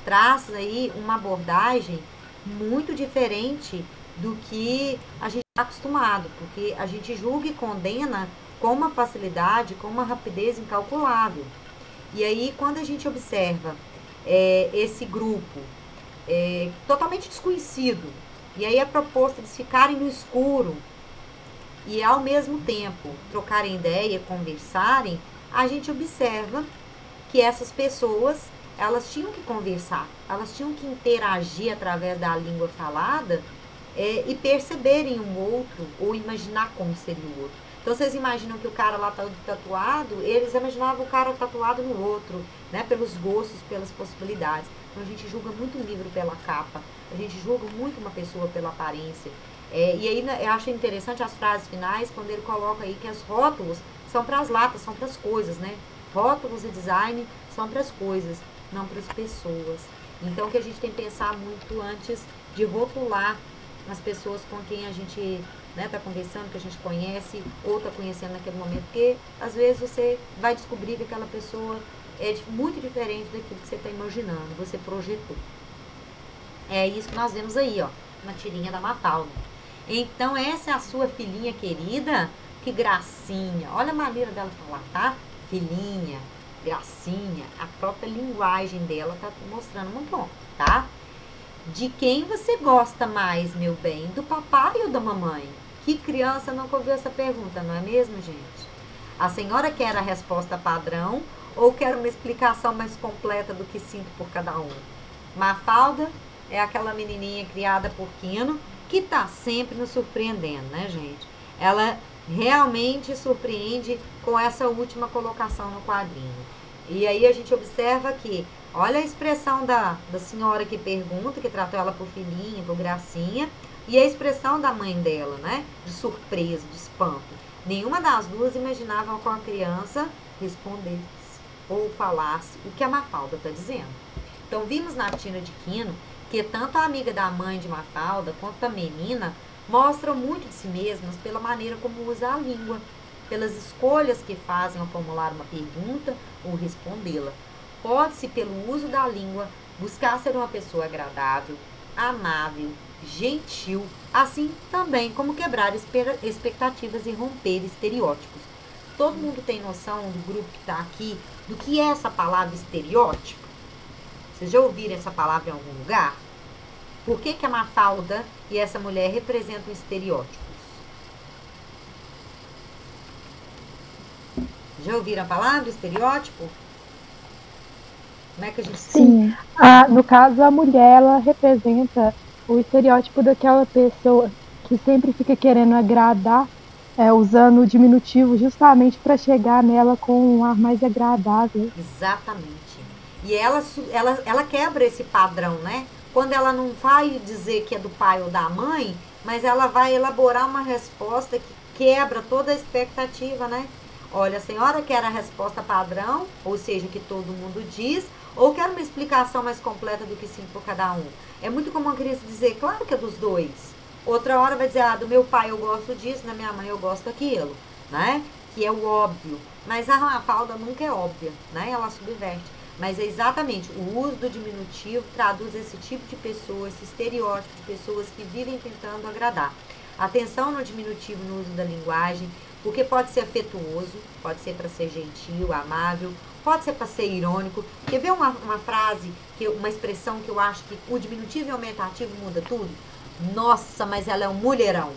traz aí uma abordagem muito diferente do que a gente está acostumado, porque a gente julga e condena com uma facilidade, com uma rapidez incalculável. E aí, quando a gente observa esse grupo totalmente desconhecido, e aí a proposta de ficarem no escuro e ao mesmo tempo trocarem ideia, conversarem, a gente observa que essas pessoas, elas tinham que conversar, elas tinham que interagir através da língua falada e perceberem um outro ou imaginar como seria o outro. Então vocês imaginam que o cara lá tá tatuado, eles imaginavam o cara tatuado no outro, né? Pelos gostos, pelas possibilidades. Então a gente julga muito um livro pela capa, a gente julga muito uma pessoa pela aparência. E aí eu acho interessante as frases finais, quando ele coloca aí que os rótulos são para as latas, são para as coisas, né? Rótulos e design são para as coisas, não para as pessoas. Então que a gente tem que pensar muito antes de rotular as pessoas com quem a gente tá conversando, que a gente conhece ou está conhecendo naquele momento, porque às vezes você vai descobrir que aquela pessoa é muito diferente daquilo que você está imaginando, você projetou. É isso que nós vemos aí, ó, na tirinha da Mafalda. Então essa é a sua filhinha querida, que gracinha, olha a maneira dela falar, tá? Filhinha, gracinha, a própria linguagem dela tá mostrando um ponto, tá? De quem você gosta mais, meu bem? Do papai ou da mamãe? Que criança nunca ouviu essa pergunta, não é mesmo, gente? A senhora quer a resposta padrão ou quer uma explicação mais completa do que sinto por cada um? Mafalda é aquela menininha criada por Quino que tá sempre nos surpreendendo, né, gente? Ela realmente surpreende com essa última colocação no quadrinho. E aí a gente observa que, olha a expressão da senhora que pergunta, que tratou ela por filhinha, por gracinha, e a expressão da mãe dela, né? De surpresa, de espanto. Nenhuma das duas imaginava com a criança respondesse ou falasse o que a Mafalda está dizendo. Então vimos na Tina de Quino que tanto a amiga da mãe de Mafalda quanto a menina mostram muito de si mesmas pela maneira como usa a língua, pelas escolhas que fazem ao formular uma pergunta ou respondê-la. Pode-se, pelo uso da língua, buscar ser uma pessoa agradável, amável, gentil, assim também como quebrar expectativas e romper estereótipos. Todo mundo tem noção do grupo que está aqui do que é essa palavra estereótipo? Vocês já ouviram essa palavra em algum lugar? Por que a Mafalda e essa mulher representam estereótipos? Já ouviram a palavra estereótipo? Como é que a gente... Sim. No caso, a mulher, ela representa o estereótipo daquela pessoa que sempre fica querendo agradar, usando o diminutivo justamente para chegar nela com um ar mais agradável. Exatamente. E ela quebra esse padrão, né? Quando ela não vai dizer que é do pai ou da mãe, mas ela vai elaborar uma resposta que quebra toda a expectativa, né? Olha, a senhora quer a resposta padrão, ou seja, que todo mundo diz, ou quer uma explicação mais completa do que sim por cada um? É muito comum a criança dizer, claro que é dos dois. Outra hora vai dizer, do meu pai eu gosto disso, da minha mãe eu gosto daquilo, né? Que é o óbvio. Mas a Mafalda nunca é óbvia, né? Ela subverte. Mas é exatamente o uso do diminutivo traduz esse tipo de pessoa, esse estereótipo de pessoas que vivem tentando agradar. Atenção no diminutivo no uso da linguagem, porque pode ser afetuoso, pode ser para ser gentil, amável, pode ser para ser irônico. Quer ver uma frase, uma expressão que eu acho que o diminutivo e o aumentativo muda tudo? Nossa, mas ela é um mulherão.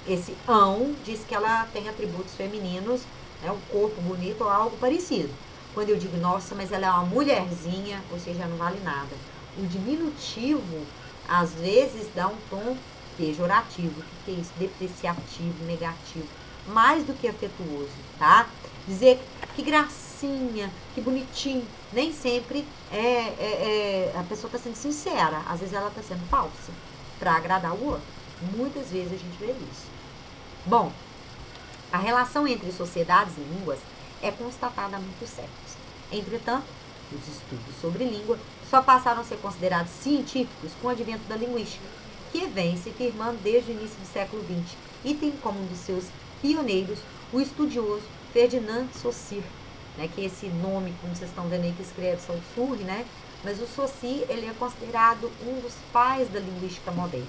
Esse ão diz que ela tem atributos femininos, né, um corpo bonito ou algo parecido. Quando eu digo, nossa, mas ela é uma mulherzinha, ou seja, não vale nada. O diminutivo, às vezes, dá um tom pejorativo. O que é isso? Depreciativo, negativo. Mais do que afetuoso, tá? Dizer que gracinha, que bonitinho. Nem sempre a pessoa está sendo sincera. Às vezes ela está sendo falsa para agradar o outro. Muitas vezes a gente vê isso. Bom, a relação entre sociedades e línguas é constatada há muitos séculos. Entretanto, os estudos sobre língua só passaram a ser considerados científicos com o advento da linguística, que vem se firmando desde o início do século XX e tem como um dos seus pioneiros o estudioso Ferdinand Saussure, né, que é esse nome, como vocês estão vendo aí, que escreve Saussure, né? Mas o Saussure, ele é considerado um dos pais da linguística moderna.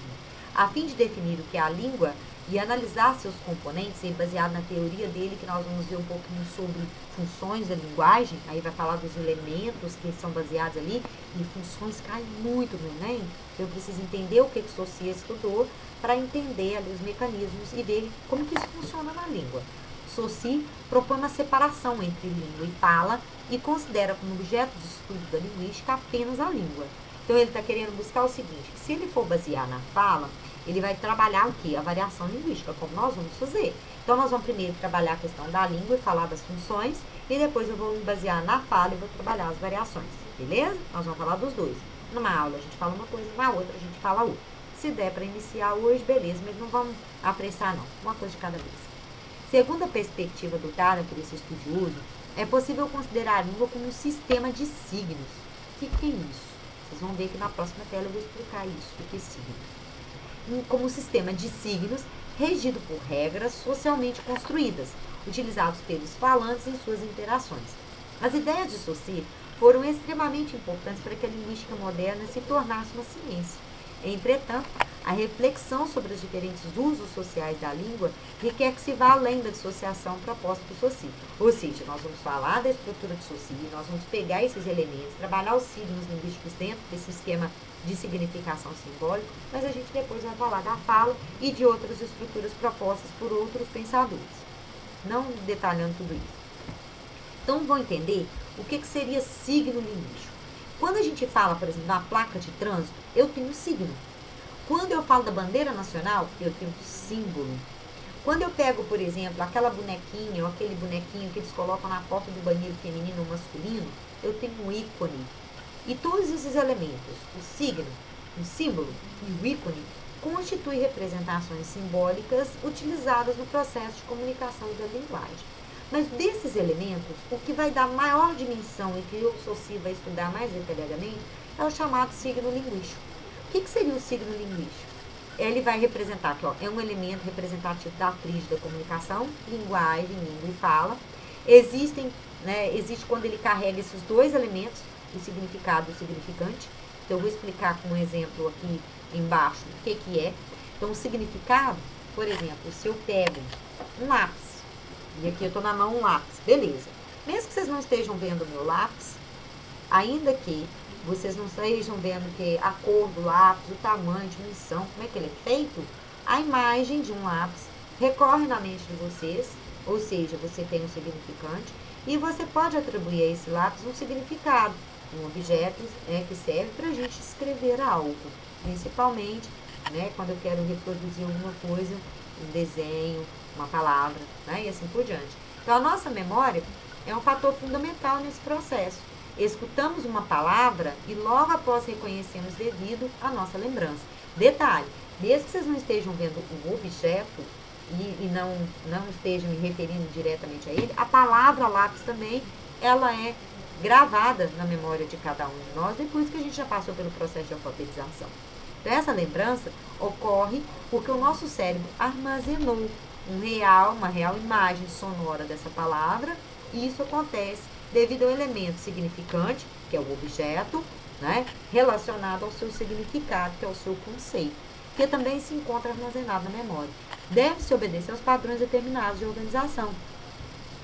a fim de definir o que é a língua e analisar seus componentes, e baseado na teoria dele, que nós vamos ver um pouquinho sobre funções da linguagem, aí vai falar dos elementos que são baseados ali, e funções caem muito no Enem, eu preciso entender o que o Saussure estudou para entender ali os mecanismos e ver como que isso funciona na língua. Saussure propõe uma separação entre língua e fala e considera como objeto de estudo da linguística apenas a língua. Então ele está querendo buscar o seguinte, que se ele for basear na fala, ele vai trabalhar o quê? A variação linguística, como nós vamos fazer. Então nós vamos primeiro trabalhar a questão da língua e falar das funções, e depois eu vou me basear na fala e vou trabalhar as variações, beleza? Nós vamos falar dos dois. Numa aula a gente fala uma coisa, na outra a gente fala outra. Se der para iniciar hoje, beleza, mas não vamos apressar não, uma coisa de cada vez. Segundo a perspectiva adotada por esse estudioso, é possível considerar a língua como um sistema de signos. O que é isso? Vocês vão ver que na próxima tela eu vou explicar isso, o que é signo. Como um sistema de signos regido por regras socialmente construídas, utilizados pelos falantes em suas interações. As ideias de Saussure foram extremamente importantes para que a linguística moderna se tornasse uma ciência. Entretanto, a reflexão sobre os diferentes usos sociais da língua requer que se vá além da dissociação proposta por Saussure. Ou seja, nós vamos falar da estrutura de Saussure, nós vamos pegar esses elementos, trabalhar os signos linguísticos dentro desse esquema de significação simbólica, mas a gente depois vai falar da fala e de outras estruturas propostas por outros pensadores. Não detalhando tudo isso. Então, vão entender o que seria signo linguístico. Quando a gente fala, por exemplo, da placa de trânsito, eu tenho signo. Quando eu falo da bandeira nacional, eu tenho símbolo. Quando eu pego, por exemplo, aquela bonequinha ou aquele bonequinho que eles colocam na porta do banheiro feminino ou masculino, eu tenho um ícone. E todos esses elementos, o signo, o símbolo e o ícone, constituem representações simbólicas utilizadas no processo de comunicação da linguagem. Mas desses elementos, o que vai dar maior dimensão e que o Saussure vai estudar mais detalhadamente é o chamado signo linguístico. O que seria o signo linguístico? Ele vai representar, aqui, ó, é um elemento representativo da tríade da comunicação, linguagem, língua e fala. Existe quando ele carrega esses dois elementos, o significado e o significante. Então, eu vou explicar com um exemplo aqui embaixo o que é. Então, o significado, por exemplo, se eu pego um lápis, e aqui eu estou na mão um lápis, beleza. Mesmo que vocês não estejam vendo o meu lápis, ainda que vocês não estejam vendo que a cor do lápis, o tamanho, a dimensão, como é que ele é feito, a imagem de um lápis recorre na mente de vocês, ou seja, você tem um significante, e você pode atribuir a esse lápis um significado, um objeto que serve para a gente escrever algo, principalmente quando eu quero reproduzir alguma coisa, um desenho, uma palavra, e assim por diante. Então, a nossa memória é um fator fundamental nesse processo. Escutamos uma palavra e logo após reconhecemos devido à nossa lembrança. Detalhe, mesmo que vocês não estejam vendo o objeto e não estejam me referindo diretamente a ele, a palavra lápis também, ela é gravada na memória de cada um de nós depois que a gente já passou pelo processo de alfabetização. Então, essa lembrança ocorre porque o nosso cérebro armazenou uma real imagem sonora dessa palavra, e isso acontece devido ao elemento significante, que é o objeto, relacionado ao seu significado, que é o seu conceito, que também se encontra armazenado na memória. Deve-se obedecer aos padrões determinados de organização.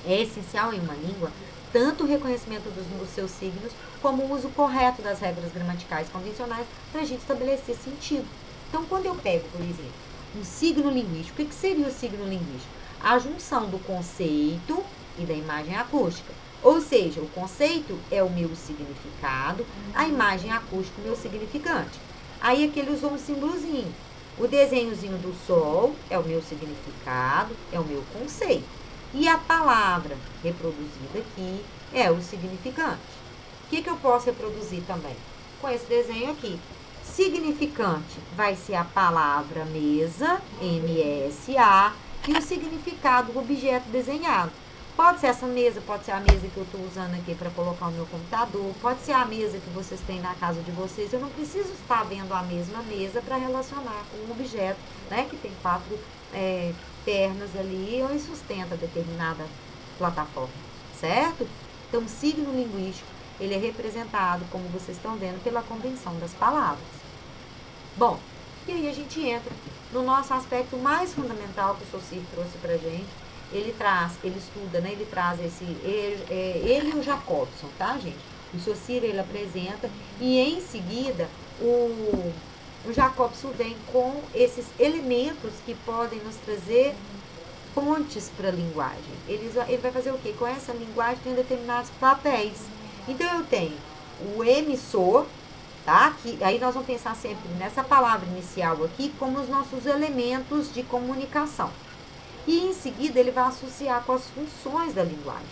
É essencial em uma língua tanto o reconhecimento dos seus signos, como o uso correto das regras gramaticais convencionais para a gente estabelecer sentido. Então, quando eu pego, por exemplo, um signo linguístico, o que seria o signo linguístico? A junção do conceito e da imagem acústica. Ou seja, o conceito é o meu significado, a imagem acústica o meu significante. Aí aqui ele usou um símbolozinho. O desenhozinho do sol é o meu significado, é o meu conceito. E a palavra reproduzida aqui é o significante. O que eu posso reproduzir também? Com esse desenho aqui. Significante vai ser a palavra mesa, M-E-S-A, e o significado do objeto desenhado. Pode ser essa mesa, pode ser a mesa que eu estou usando aqui para colocar o meu computador, pode ser a mesa que vocês têm na casa de vocês. Eu não preciso estar vendo a mesma mesa para relacionar com um objeto, que tem 4 pernas ali ou sustenta determinada plataforma, certo? Então, o signo linguístico, ele é representado, como vocês estão vendo, pela convenção das palavras. Bom, E aí a gente entra no nosso aspecto mais fundamental que o Saussure trouxe pra gente. Ele estuda, né? Ele traz ele e o Jacobson, tá, gente? O Saussure, ele apresenta, e em seguida o Jacobson vem com esses elementos que podem nos trazer pontes para a linguagem. Ele vai fazer o quê? Com essa linguagem tem determinados papéis. Então eu tenho o emissor, tá? Que, aí nós vamos pensar sempre nessa palavra inicial aqui como os nossos elementos de comunicação. E em seguida ele vai associar com as funções da linguagem,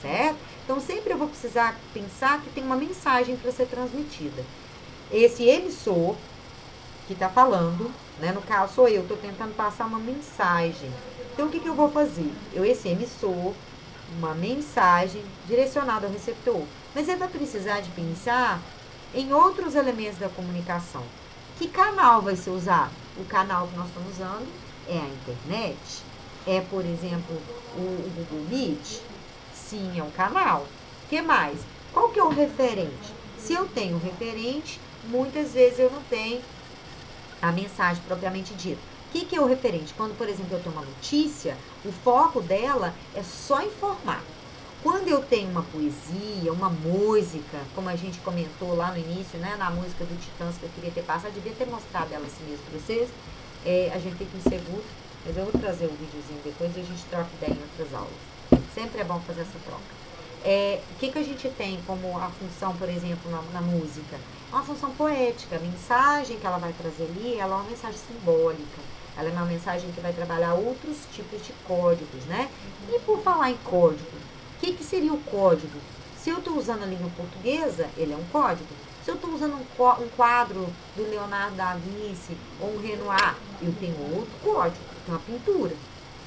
certo? Então sempre eu vou precisar pensar que tem uma mensagem para ser transmitida. Esse emissor que está falando, né? No caso sou eu, estou tentando passar uma mensagem. Então o que eu vou fazer? Esse emissor, uma mensagem direcionada ao receptor. Mas ele vai precisar de pensar em outros elementos da comunicação. Que canal vai ser usado? O canal que nós estamos usando é a internet. É, por exemplo, o Google Meet? Sim, é um canal. O que mais? Qual que é o referente? Se eu tenho referente, muitas vezes eu não tenho a mensagem propriamente dita. O que é o referente? Quando, por exemplo, eu tenho uma notícia, o foco dela é só informar. Quando eu tenho uma poesia, uma música, como a gente comentou lá no início, né, na música do Titãs, que eu queria ter passado, devia ter mostrado ela assim mesmo para vocês, a gente fica inseguro, mas eu vou trazer um videozinho depois e a gente troca ideia em outras aulas. Sempre é bom fazer essa troca. O que a gente tem como a função, por exemplo, na música? Uma função poética. A mensagem que ela vai trazer ali, ela é uma mensagem simbólica. Ela é uma mensagem que vai trabalhar outros tipos de códigos, né? E por falar em código, o que seria o código? Se eu estou usando a língua portuguesa, ele é um código. Se eu estou usando um quadro do Leonardo da Vinci ou um Renoir, eu tenho outro código, tem uma pintura.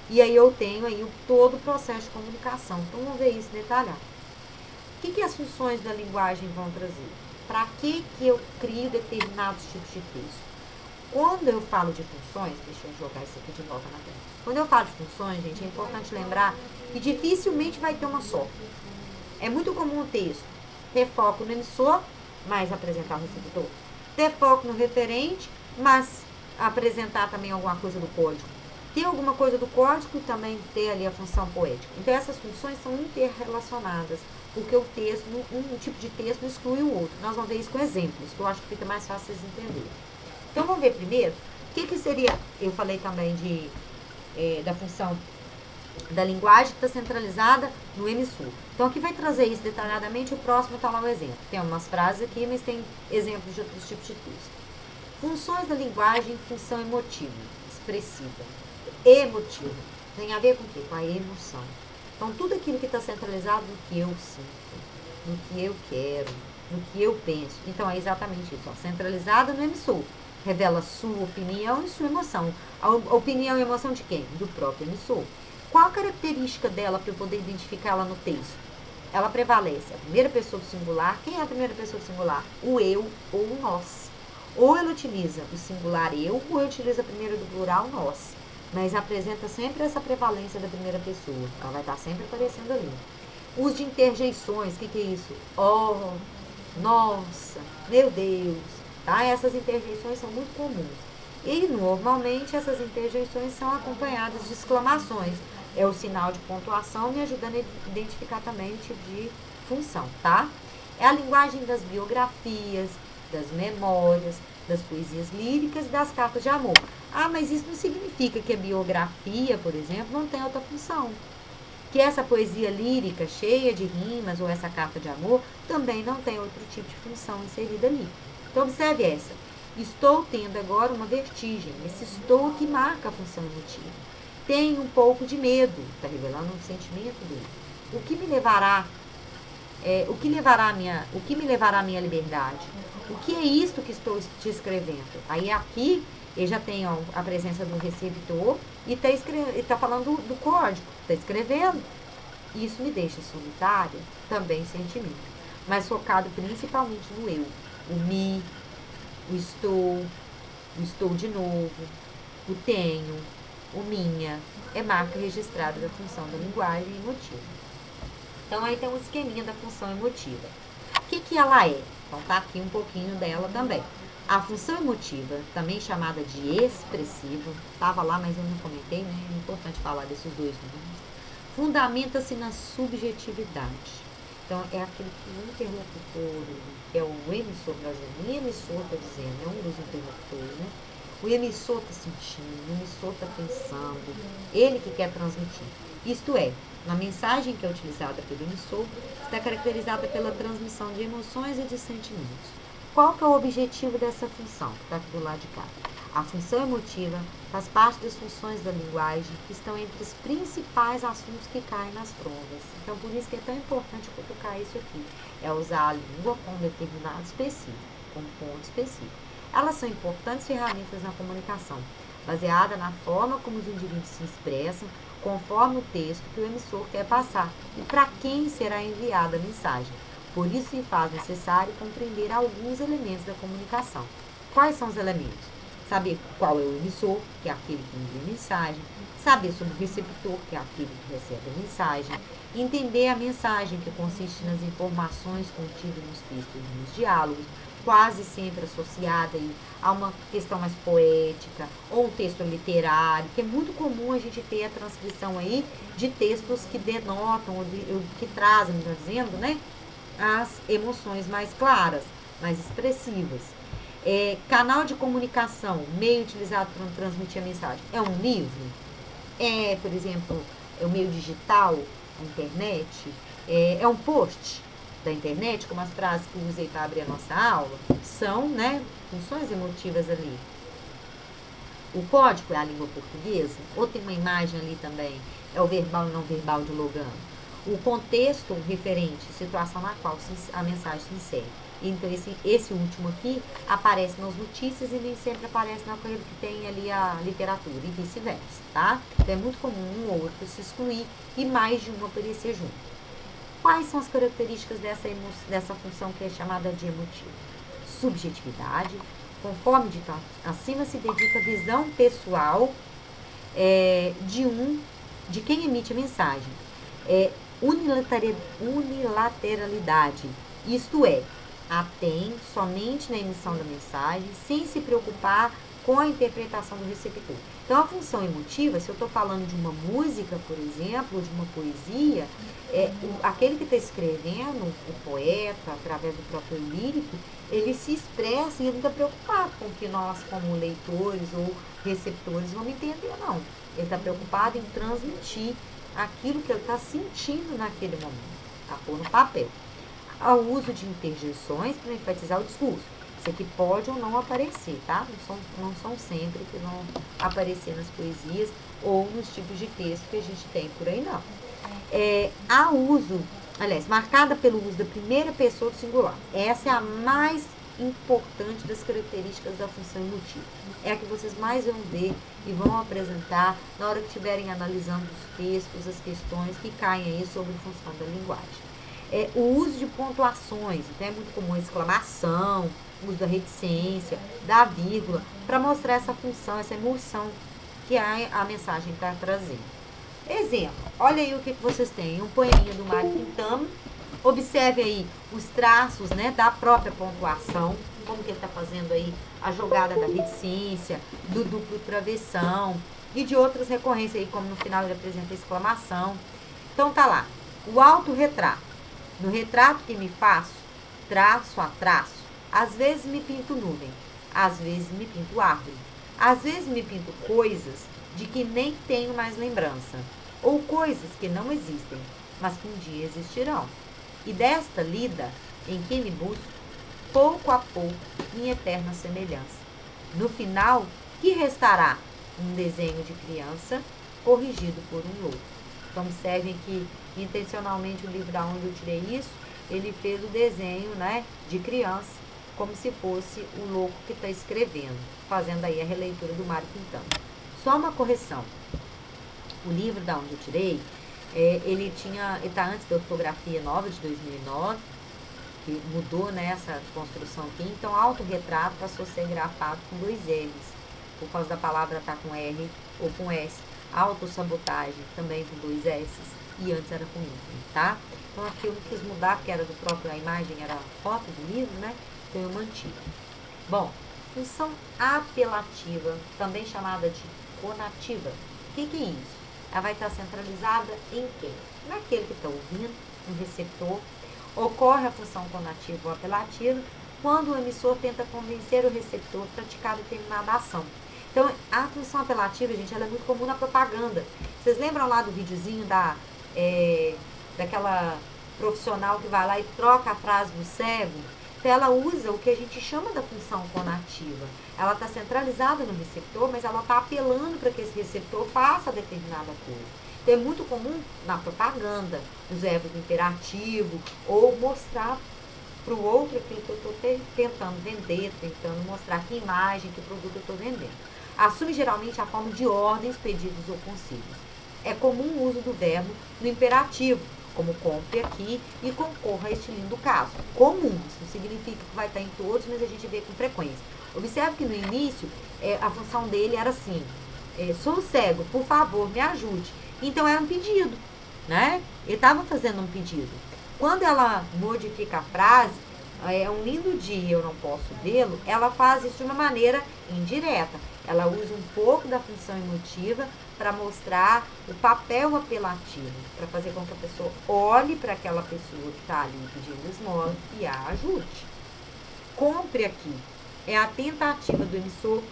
E aí eu tenho aí todo o processo de comunicação. Então vamos ver isso detalhado. O que as funções da linguagem vão trazer? Para que eu crio determinados tipos de texto? Quando eu falo de funções, deixa eu jogar isso aqui de volta na tela. Quando eu falo de funções, gente, é importante lembrar que dificilmente vai ter uma só. É muito comum o texto ter foco no emissor, mas apresentar o receptor. Ter foco no referente, mas apresentar também alguma coisa do código. Ter alguma coisa do código e também ter ali a função poética. Então essas funções são interrelacionadas, porque o texto, um tipo de texto exclui o outro. Nós vamos ver isso com exemplos, que eu acho que fica mais fácil vocês entenderem. Então vamos ver primeiro, o que seria, eu falei também da função da linguagem que está centralizada no emissor. Então aqui vai trazer isso detalhadamente, o próximo está lá o exemplo. Tem umas frases aqui, mas tem exemplos de outros tipos de texto. Funções da linguagem, função emotiva, expressiva. Emotiva, tem a ver com o quê? Com a emoção. Então tudo aquilo que está centralizado no que eu sinto, no que eu quero, no que eu penso. Então é exatamente isso, ó, centralizada no emissor. Revela sua opinião e sua emoção. A opinião e emoção de quem? Do próprio emissor. Qual a característica dela para eu poder identificá-la no texto? Ela prevalece a primeira pessoa do singular. Quem é a primeira pessoa do singular? O eu ou o nós. Ou ela utiliza o singular eu, ou utiliza a primeira do plural nós. Mas apresenta sempre essa prevalência da primeira pessoa. Ela vai estar sempre aparecendo ali. Uso de interjeições, o que é isso? Oh, nossa, meu Deus. Tá? Essas interjeições são muito comuns. E, normalmente, essas interjeições são acompanhadas de exclamações. É o sinal de pontuação me ajudando a identificar também o tipo de função, tá? É a linguagem das biografias, das memórias, das poesias líricas e das cartas de amor. Ah, mas isso não significa que a biografia, por exemplo, não tem outra função. Que essa poesia lírica cheia de rimas ou essa carta de amor também não tem outro tipo de função inserida ali. Então, observe essa. Estou tendo agora uma vertigem. Esse estou que marca a função emotiva. Tenho um pouco de medo. Está revelando um sentimento dele. O que me levará à minha liberdade? O que é isto que estou te escrevendo? Aí aqui, ele já tem a presença do receptor e está falando do código. Está escrevendo. Isso me deixa solitária, também sentimento. Mas focado principalmente no eu. O me, o estou de novo, o tenho, o minha, é marca registrada da função da linguagem emotiva. Então, aí tem um esqueminha da função emotiva. O que ela é? Então, tá aqui um pouquinho dela também. A função emotiva, também chamada de expressiva, estava lá, mas eu não comentei, né? É importante falar desses dois números. Fundamenta-se na subjetividade. Então, é aquilo que o interlocutor, que é o emissor brasileiro, o emissor está dizendo, é um dos interlocutores, né? O emissor está sentindo, o emissor está pensando, ele que quer transmitir. Isto é, a mensagem que é utilizada pelo emissor está caracterizada pela transmissão de emoções e de sentimentos. Qual que é o objetivo dessa função, que está aqui do lado de cá? A função emotiva faz parte das funções da linguagem que estão entre os principais assuntos que caem nas provas. Então, por isso que é tão importante cutucar isso aqui. É usar a língua com um determinado específico, com um ponto específico. Elas são importantes ferramentas na comunicação, baseada na forma como os indivíduos se expressam, conforme o texto que o emissor quer passar e para quem será enviada a mensagem. Por isso se faz necessário compreender alguns elementos da comunicação. Quais são os elementos? Saber qual é o emissor, que é aquele que envia a mensagem, saber sobre o receptor, que é aquele que recebe a mensagem, entender a mensagem, que consiste nas informações contidas nos textos e nos diálogos, quase sempre associada aí a uma questão mais poética ou um texto literário, que é muito comum a gente ter a transcrição aí de textos que denotam, ou que trazem, melhor dizendo, né, as emoções mais claras, mais expressivas. Canal de comunicação, meio utilizado para transmitir a mensagem, é um livro? Por exemplo, é o meio digital, a internet? É um post da internet, como as frases que eu usei para abrir a nossa aula? São, né, funções emotivas ali. O código é a língua portuguesa? Ou tem uma imagem ali também? É o verbal e não verbal de Logano? O contexto referente, situação na qual a mensagem se insere. Então, esse último aqui aparece nas notícias e nem sempre aparece naquele que tem ali a literatura e vice-versa, tá? Então, é muito comum um ou outro se excluir e mais de um aparecer junto. Quais são as características dessa função que é chamada de emotiva? Subjetividade, conforme dito acima, se dedica à visão pessoal de quem emite a mensagem. Unilateralidade, isto é, atém somente na emissão da mensagem, sem se preocupar com a interpretação do receptor. Então, a função emotiva, se eu estou falando de uma música, por exemplo, ou de uma poesia, aquele que está escrevendo, o poeta, através do próprio lírico, ele se expressa e ele não está preocupado com o que nós, como leitores ou receptores, vamos entender, não. Ele está preocupado em transmitir aquilo que ele está sentindo naquele momento, a pôr no papel. Ao uso de interjeições para enfatizar o discurso. Isso aqui pode ou não aparecer, tá? Não são sempre que vão aparecer nas poesias ou nos tipos de texto que a gente tem por aí, não. Marcada pelo uso da primeira pessoa do singular. Essa é a mais importante das características da função emotiva. É a que vocês mais vão ver e vão apresentar na hora que estiverem analisando os textos, as questões que caem aí sobre a função da linguagem. O uso de pontuações, então é muito comum a exclamação, o uso da reticência, da vírgula, para mostrar essa função, essa emoção que a mensagem está trazendo. Exemplo, olha aí o que vocês têm, um poeminha do Mário Quintana. Observe aí os traços, né, da própria pontuação, como que ele está fazendo aí a jogada da reticência, do duplo travessão e de outras recorrências aí, como no final ele apresenta a exclamação. Então tá lá, o autorretrato. No retrato que me faço, traço a traço, às vezes me pinto nuvem, às vezes me pinto árvore, às vezes me pinto coisas de que nem tenho mais lembrança, ou coisas que não existem, mas que um dia existirão. E desta lida em que me busco, pouco a pouco, minha eterna semelhança. No final, que restará? Um desenho de criança corrigido por um louco. Então, observem que, intencionalmente, o livro da onde eu tirei isso, ele fez o desenho, né, de criança, como se fosse o louco que está escrevendo, fazendo aí a releitura do Mário Quintana. Só uma correção. O livro da onde eu tirei, ele está antes da ortografia nova de 2009, que mudou, né, essa construção aqui. Então, autorretrato passou a ser grafado com 2 L's, por causa da palavra estar com R ou com S. Autossabotagem também com 2 S, e antes era com Y, tá? Então, aqui eu não quis mudar, porque era do próprio, a imagem era a foto do livro, né? Então, eu mantive. Bom, função apelativa, também chamada de conativa. O que é isso? Ela vai estar centralizada em quem? Naquele que está ouvindo, um receptor. Ocorre a função conativa ou apelativa quando o emissor tenta convencer o receptor a praticar determinada ação. Então, a função apelativa, gente, ela é muito comum na propaganda. Vocês lembram lá do videozinho daquela profissional que vai lá e troca a frase do cego? Então, ela usa o que a gente chama da função conativa. Ela está centralizada no receptor, mas ela está apelando para que esse receptor faça determinada coisa. Então, é muito comum na propaganda, os verbos do imperativo, ou mostrar para o outro aquilo que eu estou tentando vender, tentando mostrar que imagem, que produto eu estou vendendo. Assume geralmente a forma de ordens, pedidos ou conselhos. É comum o uso do verbo no imperativo, como compre aqui e concorra a este lindo caso. Comum, isso não significa que vai estar em todos, mas a gente vê com frequência. Observe que no início, a função dele era assim, sou cego, por favor, me ajude. Então era um pedido, né? Ele estava fazendo um pedido. Quando ela modifica a frase, é um lindo dia, eu não posso vê-lo, ela faz isso de uma maneira indireta. Ela usa um pouco da função emotiva para mostrar o papel apelativo, para fazer com que a pessoa olhe para aquela pessoa que está ali pedindo esmola e a ajude. Compre aqui é a tentativa do emissor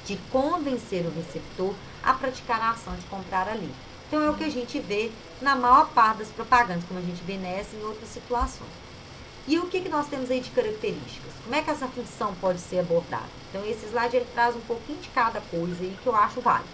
de convencer o receptor a praticar a ação de comprar ali. Então, é o que a gente vê na maior parte das propagandas, como a gente vê nessa e em outras situações. E o que nós temos aí de características? Como é que essa função pode ser abordada? Então, esse slide ele traz um pouquinho de cada coisa aí que eu acho válido.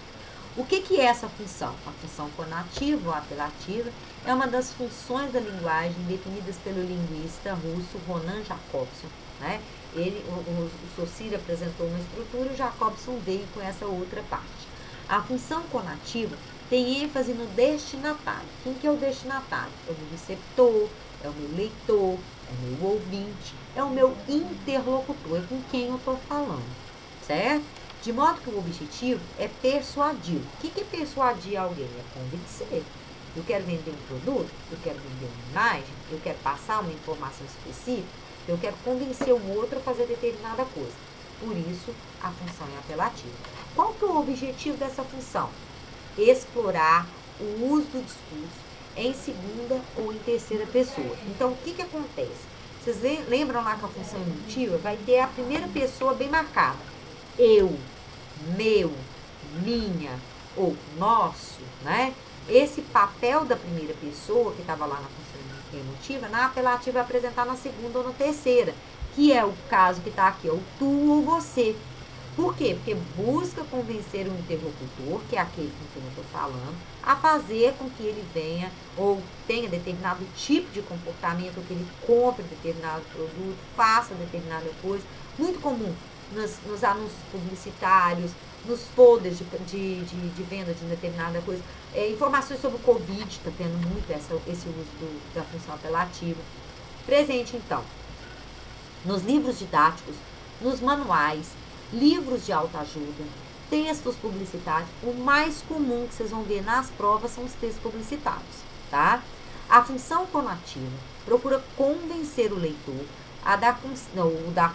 O que é essa função? A função conativa ou apelativa é uma das funções da linguagem definidas pelo linguista russo Ronan Jakobson, né? O Saussure apresentou uma estrutura e o Jakobson veio com essa outra parte. A função conativa tem ênfase no destinatário. Quem que é o destinatário? É o meu receptor, é o meu leitor, é o meu ouvinte, é o meu interlocutor, é com quem eu estou falando, certo? De modo que o objetivo é persuadir. O que é persuadir alguém? É convencer. Eu quero vender um produto, eu quero vender uma imagem, eu quero passar uma informação específica, eu quero convencer o outro a fazer determinada coisa. Por isso, a função é apelativa. Qual que é o objetivo dessa função? Explorar o uso do discurso em segunda ou em terceira pessoa. Então, o que acontece? Vocês lembram lá que a função emotiva vai ter a primeira pessoa bem marcada. Eu, meu, minha ou nosso, né? Esse papel da primeira pessoa, que estava lá na função emotiva, na apelativa vai apresentar na segunda ou na terceira, que é o caso que está aqui, é o tu ou você. Por quê? Porque busca convencer o interlocutor, que é aquele com quem eu estou falando, a fazer com que ele venha ou tenha determinado tipo de comportamento, ou que ele compre determinado produto, faça determinada coisa. Muito comum nos anúncios publicitários, nos folders de venda de determinada coisa. Informações sobre o Covid, está tendo muito esse uso da função apelativa. Presente, então, nos livros didáticos, nos manuais, livros de autoajuda, textos publicitários. O mais comum que vocês vão ver nas provas são os textos publicitários, tá? A função conativa procura convencer o leitor a dar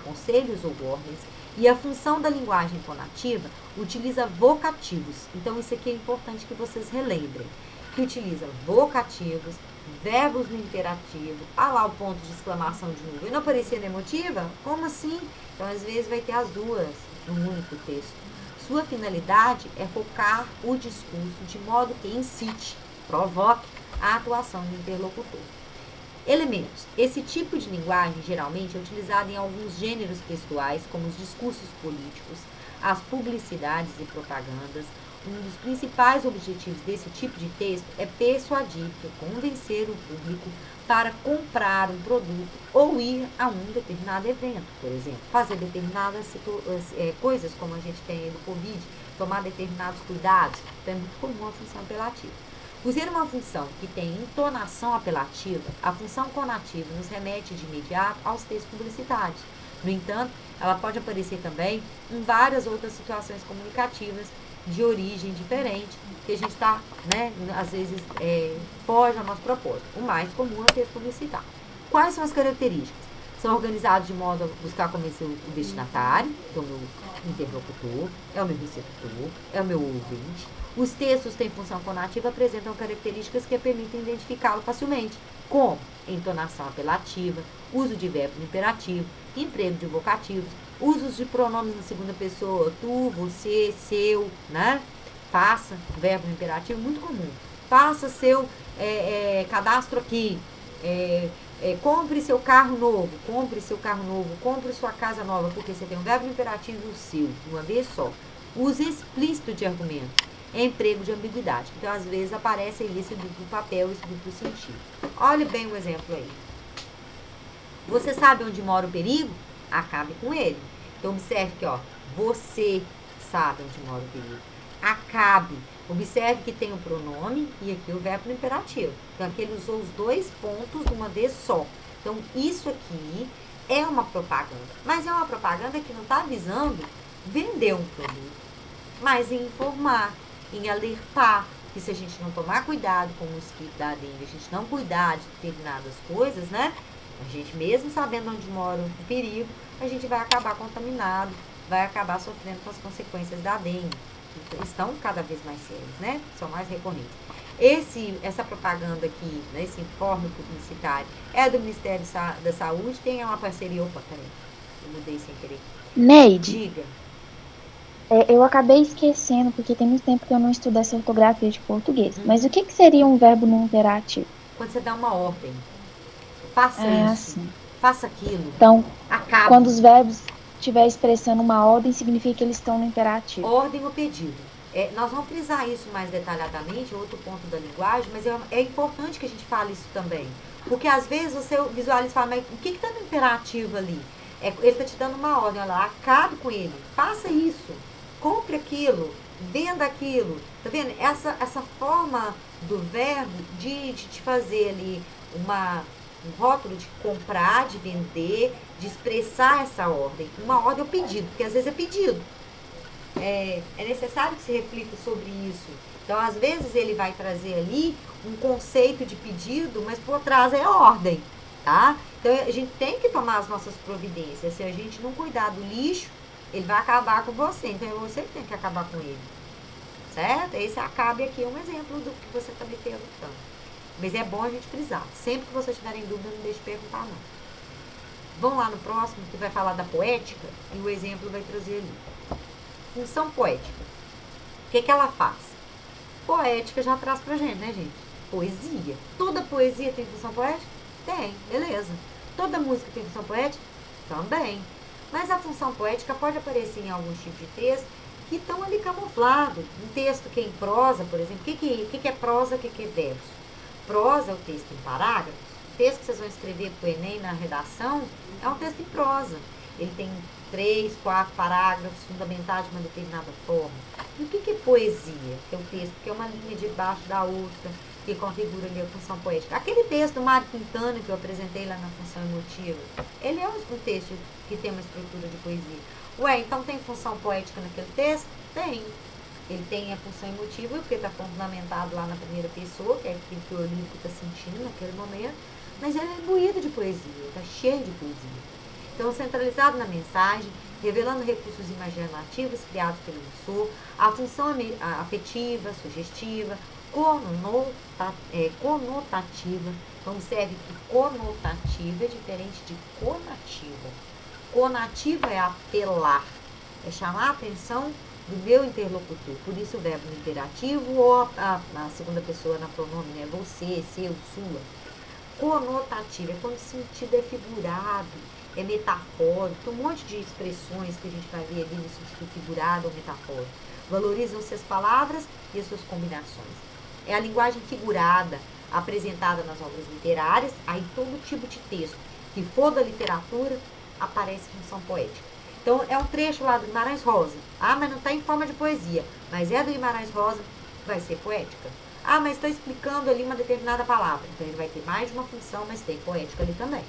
conselhos ou ordens, e a função da linguagem conativa utiliza vocativos. Então, isso aqui é importante que vocês relembrem, que utiliza vocativos, verbos no imperativo. Ah lá o ponto de exclamação de novo. E não aparecia na emotiva? Como assim? Então, às vezes, vai ter as duas num único texto. Sua finalidade é focar o discurso de modo que incite, provoque a atuação do interlocutor. Elementos. Esse tipo de linguagem, geralmente, é utilizado em alguns gêneros textuais, como os discursos políticos, as publicidades e propagandas. Um dos principais objetivos desse tipo de texto é persuadir, convencer o público para comprar um produto ou ir a um determinado evento, por exemplo. Fazer determinadas coisas, como a gente tem aí do Covid, tomar determinados cuidados. Então, é muito comum a função apelativa. Por ser uma função que tem entonação apelativa, a função conativa nos remete de imediato aos textos publicitários. No entanto, ela pode aparecer também em várias outras situações comunicativas de origem diferente, que a gente está, né, às vezes, foge ao nosso propósito. O mais comum é o texto publicitário. Quais são as características? São organizados de modo a buscar convencer o destinatário, que é o meu interlocutor, é o meu receptor, é o meu ouvinte. Os textos têm função conativa, apresentam características que permitem identificá-lo facilmente, como entonação apelativa, uso de verbos no imperativo, emprego de vocativos, usos de pronomes na segunda pessoa, tu, você, seu, né? Faça, verbo no imperativo, muito comum. Faça seu cadastro aqui, compre seu carro novo, compre sua casa nova, porque você tem um verbo imperativo e o seu, de uma vez só. Uso explícito de argumento, emprego de ambiguidade. Então, às vezes, aparece aí esse duplo papel, esse duplo sentido. Olha bem o exemplo aí. Você sabe onde mora o perigo? Acabe com ele. Então, observe que, ó, você sabe onde mora o perigo. Acabe. Observe que tem o pronome e aqui o verbo no imperativo. Então, aqui ele usou os dois pontos de uma vez só. Então, isso aqui é uma propaganda. Mas é uma propaganda que não está visando vender um produto, mas em informar, em alertar. Que se a gente não tomar cuidado com o mosquito da dengue, a gente não cuidar de determinadas coisas, né? A gente mesmo sabendo onde mora o perigo, a gente vai acabar contaminado, vai acabar sofrendo com as consequências da dengue. Estão cada vez mais sérios, né? São mais recorrentes. Essa propaganda aqui, né, esse informe publicitário, é do Ministério da Saúde, tem uma parceria. Opa, peraí, eu mudei sem querer. Neide. Diga. Eu acabei esquecendo, porque tem muito tempo que eu não estudo essa ortografia de português. Mas o que seria um verbo no imperativo? Quando você dá uma ordem. Faça isso. Assim. Faça aquilo. Então, acabe. Quando os verbos estiver expressando uma ordem, significa que eles estão no imperativo. Ordem ou pedido. Nós vamos frisar isso mais detalhadamente, outro ponto da linguagem, mas é importante que a gente fale isso também. Porque às vezes você visualiza e fala, mas o que está no imperativo ali? Ele está te dando uma ordem, olha lá, acabe com ele, faça isso, compre aquilo, venda aquilo. Tá vendo? Essa forma do verbo de te fazer ali um rótulo de comprar, de vender, de expressar essa ordem. Uma ordem é o pedido, porque às vezes é pedido. É necessário que se reflita sobre isso. Então, às vezes, ele vai trazer ali um conceito de pedido, mas por trás é ordem, tá? Então, a gente tem que tomar as nossas providências. Se a gente não cuidar do lixo, ele vai acabar com você. Então, é você que tem que acabar com ele. Certo? Esse acabe aqui é um exemplo do que você está me perguntando. Mas é bom a gente frisar. Sempre que vocês tiverem dúvida, não deixe de perguntar, não. Vamos lá no próximo, que vai falar da poética, e o exemplo vai trazer ali. Função poética. O que ela faz? Poética já traz pra gente, né, gente? Poesia. Toda poesia tem função poética? Tem, beleza. Toda música tem função poética? Também. Mas a função poética pode aparecer em alguns tipos de texto que estão ali camuflados. Um texto que é em prosa, por exemplo. O que é prosa, o que é verso? Prosa é o texto em parágrafos. O texto que vocês vão escrever para o Enem na redação é um texto em prosa. Ele tem 3, 4 parágrafos fundamentados de uma determinada forma. E o que é poesia? Que é o texto que é uma linha debaixo da outra, que configura ali a função poética. Aquele texto do Mário Quintana que eu apresentei lá na função emotiva, ele é um texto que tem uma estrutura de poesia. Ué, então tem função poética naquele texto? Tem. Ele tem a função emotiva, porque está fundamentado lá na primeira pessoa, que é aquilo que o Olímpico está sentindo naquele momento, mas ele é imbuído de poesia, está cheio de poesia. Então, centralizado na mensagem, revelando recursos imaginativos criados pelo emissor, a função afetiva, sugestiva, conotativa. Então, observe que conotativa é diferente de conativa. Conativa é apelar, é chamar a atenção do meu interlocutor. Por isso, o verbo no imperativo ou a segunda pessoa na pronome, né? Você, seu, sua. Conotativa é quando o sentido é figurado, é metafórico, tem um monte de expressões que a gente vai ver ali no sentido figurado ou metafórico. Valorizam-se as palavras e as suas combinações. É a linguagem figurada, apresentada nas obras literárias, aí todo tipo de texto que for da literatura aparece função poética. Então, é um trecho lá do Guimarães Rosa. Ah, mas não está em forma de poesia, mas é do Guimarães Rosa, vai ser poética. Ah, mas está explicando ali uma determinada palavra. Então, ele vai ter mais de uma função, mas tem poética ali também.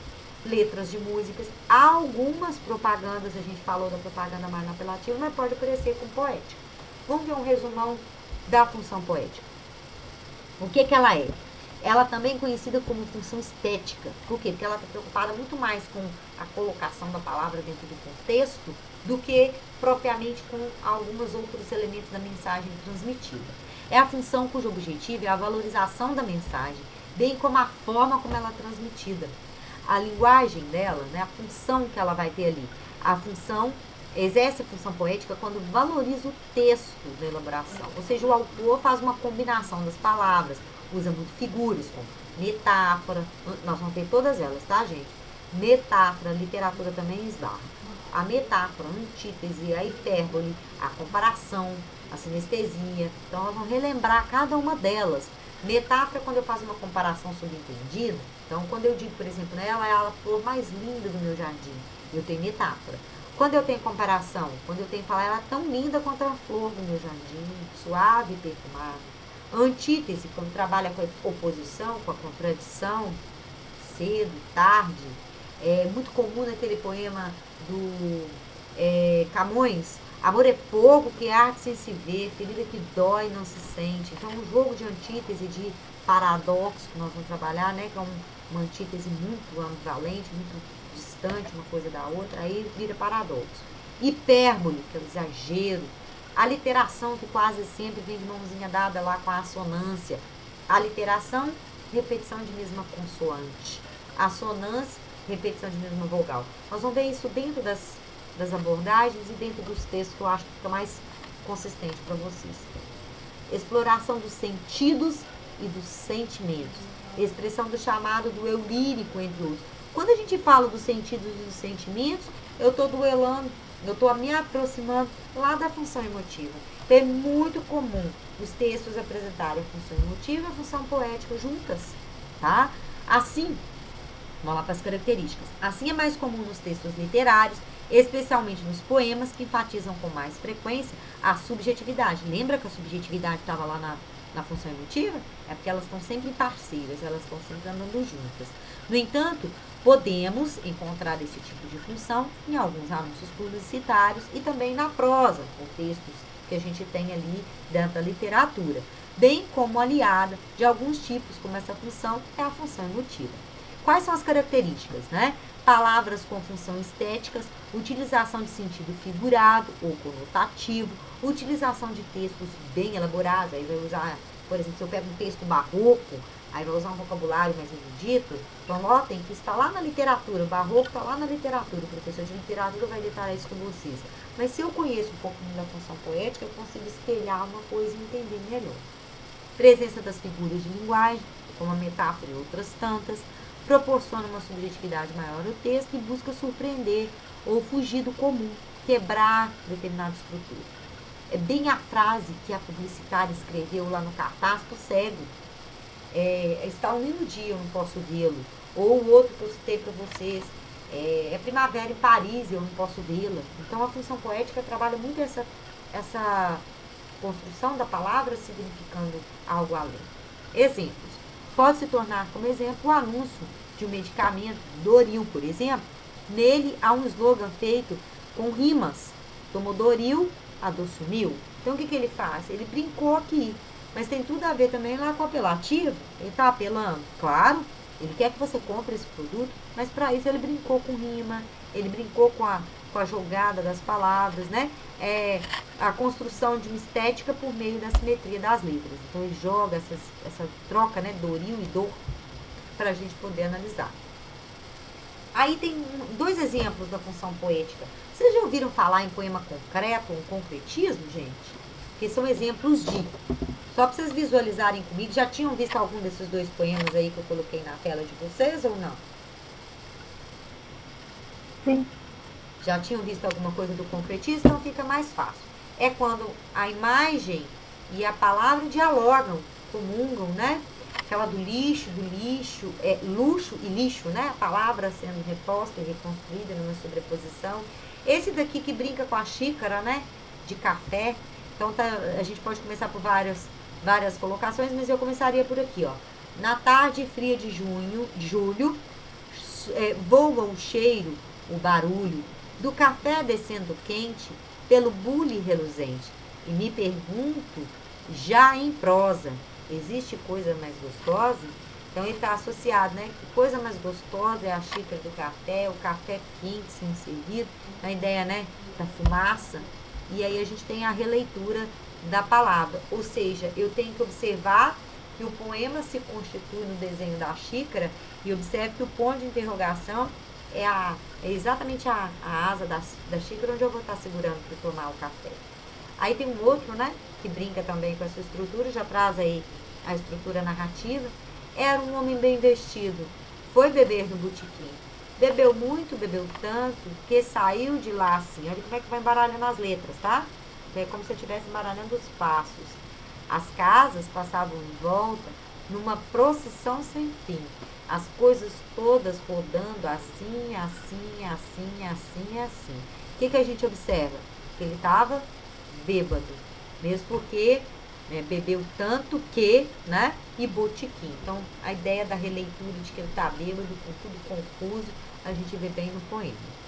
Letras de músicas, algumas propagandas, a gente falou da propaganda mais apelativa, mas pode aparecer com poética. Vamos ver um resumão da função poética. O que ela é? Ela também é conhecida como função estética. Por quê? Porque ela está preocupada muito mais com a colocação da palavra dentro do contexto do que propriamente com alguns outros elementos da mensagem transmitida. É a função cujo objetivo é a valorização da mensagem, bem como a forma como ela é transmitida. A linguagem dela, né, a função que ela vai ter ali, a função exerce a função poética quando valoriza o texto da elaboração. Ou seja, o autor faz uma combinação das palavras, usa muito figuras como metáfora, nós vamos ter todas elas, tá, gente? Metáfora, literatura também esbarra. A metáfora, a antítese, a hipérbole, a comparação, a sinestesia. Então, nós vamos relembrar cada uma delas. Metáfora, quando eu faço uma comparação subentendida. Então, quando eu digo, por exemplo, né, ela é a flor mais linda do meu jardim, eu tenho metáfora. Quando eu tenho comparação, quando eu tenho que falar, ela é tão linda quanto a flor do meu jardim, suave e perfumada. Antítese, quando trabalha com a oposição, com a contradição, cedo, tarde. É muito comum naquele poema do Camões, amor é fogo que arde sem se ver, ferida que dói e não se sente. Então, um jogo de antítese, de paradoxo que nós vamos trabalhar, né, que é uma antítese muito ambivalente, muito distante uma coisa da outra, aí vira paradoxo. Hipérbole, que é o exagero. Aliteração, que quase sempre vem de mãozinha dada lá com a assonância. Aliteração, repetição de mesma consoante. Assonância, repetição de mesma vogal. Nós vamos ver isso dentro das abordagens e dentro dos textos que eu acho que fica mais consistente para vocês. Exploração dos sentidos e dos sentimentos. Expressão do chamado do eu lírico, entre outros. Quando a gente fala dos sentidos e dos sentimentos, eu estou duelando, eu estou me aproximando lá da função emotiva. Então, é muito comum os textos apresentarem a função emotiva e a função poética juntas, tá? Assim, vamos lá para as características. Assim é mais comum nos textos literários, especialmente nos poemas que enfatizam com mais frequência a subjetividade. Lembra que a subjetividade estava lá na função emotiva? É porque elas estão sempre parceiras, elas estão sempre andando juntas. No entanto, podemos encontrar esse tipo de função em alguns anúncios publicitários e também na prosa, com textos que a gente tem ali dentro da literatura, bem como aliada de alguns tipos, como essa função é a função emotiva. Quais são as características, né? Palavras com função estéticas, utilização de sentido figurado ou conotativo, utilização de textos bem elaborados, aí vai usar, por exemplo, se eu pego um texto barroco, aí vai usar um vocabulário mais erudito, então notem que está lá na literatura, o barroco está lá na literatura, o professor de literatura vai detalhar isso com vocês. Mas se eu conheço um pouco da função poética, eu consigo espelhar uma coisa e entender melhor. Presença das figuras de linguagem, como a metáfora e outras tantas, proporciona uma subjetividade maior ao texto e busca surpreender ou fugir do comum, quebrar determinada estrutura. É bem a frase que a publicitária escreveu lá no cartaz pro cego. Está um lindo dia, eu não posso vê-lo. Ou o outro que eu citei para vocês, é primavera em Paris, eu não posso vê-la. Então a função poética trabalha muito essa construção da palavra significando algo além. Exemplos. Pode se tornar como exemplo o anúncio de um medicamento, Doril, por exemplo. Nele há um slogan feito com rimas. Tomou Doril, a dor sumiu. Então o que ele faz? Ele brincou aqui, mas tem tudo a ver também lá com o apelativo. Ele está apelando, claro, ele quer que você compre esse produto, mas para isso ele brincou com rima, ele brincou com a jogada das palavras, né? A construção de uma estética por meio da simetria das letras. Então ele joga essa troca, né, Doril e dor, para a gente poder analisar. Aí tem dois exemplos da função poética. Vocês já ouviram falar em poema concreto ou concretismo, gente? Que são exemplos de... Só para vocês visualizarem comigo, já tinham visto algum desses dois poemas aí que eu coloquei na tela de vocês ou não? Sim. Já tinham visto alguma coisa do concretismo, então fica mais fácil. É quando a imagem e a palavra dialogam, comungam, né? Aquela do lixo, luxo e lixo, né? A palavra sendo reposta e reconstruída numa sobreposição. Esse daqui que brinca com a xícara, né? De café. Então, a gente pode começar por várias colocações, mas eu começaria por aqui, ó. Na tarde fria de julho, voa o cheiro, o barulho do café descendo quente pelo bule reluzente. E me pergunto, já em prosa, existe coisa mais gostosa? Então ele está associado, né? Que coisa mais gostosa é a xícara do café, o café quente sendo servido, a ideia, né, da fumaça. E aí a gente tem a releitura da palavra, ou seja, eu tenho que observar que o poema se constitui no desenho da xícara e observe que o ponto de interrogação é exatamente a asa da xícara onde eu vou estar segurando para tomar o café. Aí tem um outro, né, que brinca também com essa estrutura, já traz aí a estrutura narrativa. Era um homem bem vestido, foi beber no botequim. Bebeu muito, bebeu tanto, que saiu de lá assim. Olha como é que vai embaralhando as letras, tá? É como se eu estivesse embaralhando os passos. As casas passavam em volta numa procissão sem fim. As coisas todas rodando assim, assim, assim, assim, assim. O que a gente observa? Que ele estava bêbado. Mesmo porque bebeu tanto que, né? E botequim. Então, a ideia da releitura de que ele está bêbado, com tudo confuso, a gente vê bem no poema.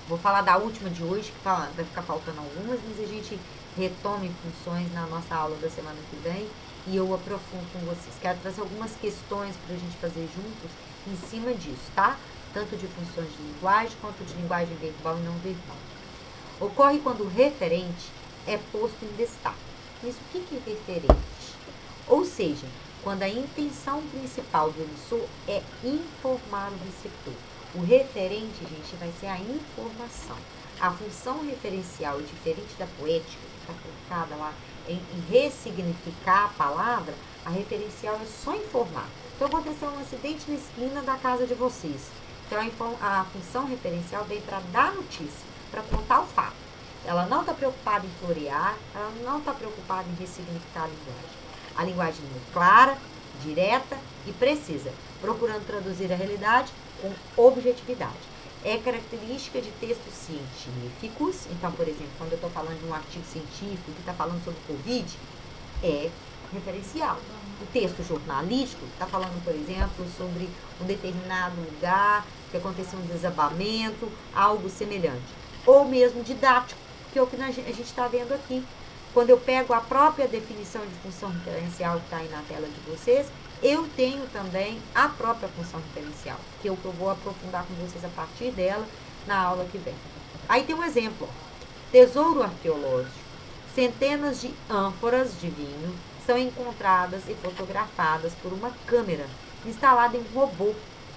Vou falar da última de hoje, que vai ficar faltando algumas, mas a gente retoma em funções na nossa aula da semana que vem e eu aprofundo com vocês. Quero trazer algumas questões para a gente fazer juntos em cima disso, tá? Tanto de funções de linguagem quanto de linguagem verbal e não verbal. Ocorre quando o referente é posto em destaque. Mas o que é referente? Ou seja, quando a intenção principal do emissor é informar o receptor. O referente, gente, vai ser a informação. A função referencial é diferente da poética, que está colocada lá em ressignificar a palavra. A referencial é só informar. Então, aconteceu um acidente na esquina da casa de vocês. Então, a função referencial vem para dar notícia, para contar o fato. Ela não está preocupada em florear, ela não está preocupada em ressignificar a linguagem. A linguagem é clara, direta e precisa, procurando traduzir a realidade com objetividade. É característica de textos científicos. Então, por exemplo, quando eu estou falando de um artigo científico que está falando sobre Covid, é referencial. O texto jornalístico está falando, por exemplo, sobre um determinado lugar que aconteceu um desabamento, algo semelhante. Ou mesmo didático, que é o que a gente está vendo aqui. Quando eu pego a própria definição de função referencial que está aí na tela de vocês, eu tenho também a própria função referencial, que é o que eu vou aprofundar com vocês a partir dela na aula que vem. Aí tem um exemplo. Tesouro arqueológico. Centenas de ânforas de vinho são encontradas e fotografadas por uma câmera instalada em um robô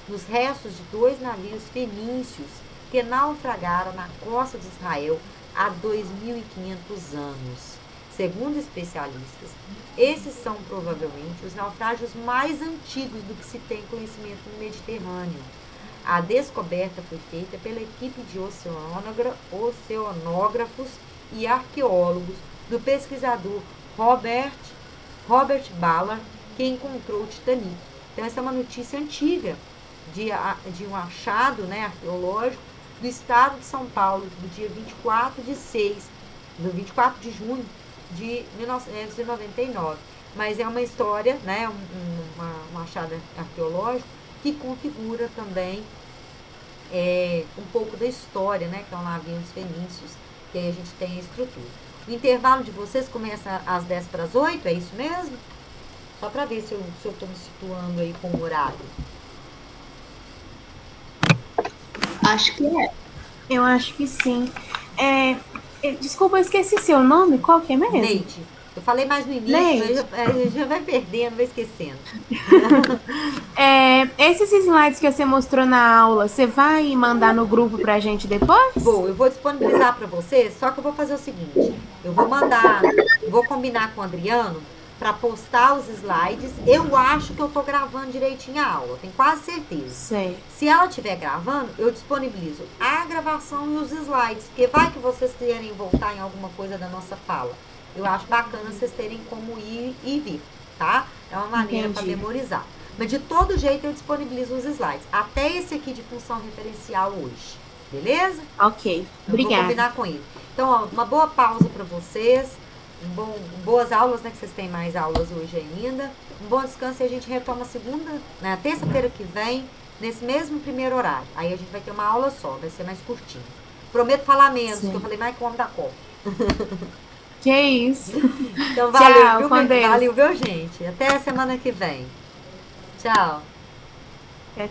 nos restos de 2 navios fenícios que naufragaram na costa de Israel há 2.500 anos. Segundo especialistas, esses são provavelmente os naufrágios mais antigos do que se tem conhecimento no Mediterrâneo. A descoberta foi feita pela equipe de oceanógrafos e arqueólogos do pesquisador Robert Ballard, que encontrou o Titanic. Então, essa é uma notícia antiga de um achado, né, arqueológico do estado de São Paulo, do dia 24 de junho de 1999. Mas é uma história, né, um achado arqueológico que configura também um pouco da história, né, que é um navio dos fenícios, que aí a gente tem a estrutura. O intervalo de vocês começa às 7:50, é isso mesmo? Só para ver se eu estou me situando aí com o horário. Acho que é. Eu acho que sim. Desculpa, eu esqueci seu nome. Qual que é mesmo? Neide. Eu falei mais no início, mas já vai perdendo, vai esquecendo. Esses slides que você mostrou na aula, você vai mandar no grupo pra gente depois? Eu vou disponibilizar para vocês, só que eu vou fazer o seguinte. Eu vou combinar com o Adriano para postar os slides. Eu acho que eu tô gravando direitinho a aula, tenho quase certeza. Sei. Se ela estiver gravando, eu disponibilizo a gravação e os slides, porque vai que vocês querem voltar em alguma coisa da nossa fala. Eu acho bacana vocês terem como ir e vir, tá? É uma maneira para memorizar. Mas de todo jeito eu disponibilizo os slides. Até esse aqui de função referencial hoje. Beleza? Ok. Obrigada. Vou combinar com ele. Então, ó, uma boa pausa para vocês. Boas aulas, né? Que vocês têm mais aulas hoje ainda. Um bom descanso e a gente retoma na terça-feira que vem, nesse mesmo primeiro horário. Aí a gente vai ter uma aula só, vai ser mais curtinho. Prometo falar menos, porque eu falei mais que o homem da Copa. Que isso. Então valeu, Tchau, viu, gente? Até a semana que vem. Tchau. Tchau. Tchau.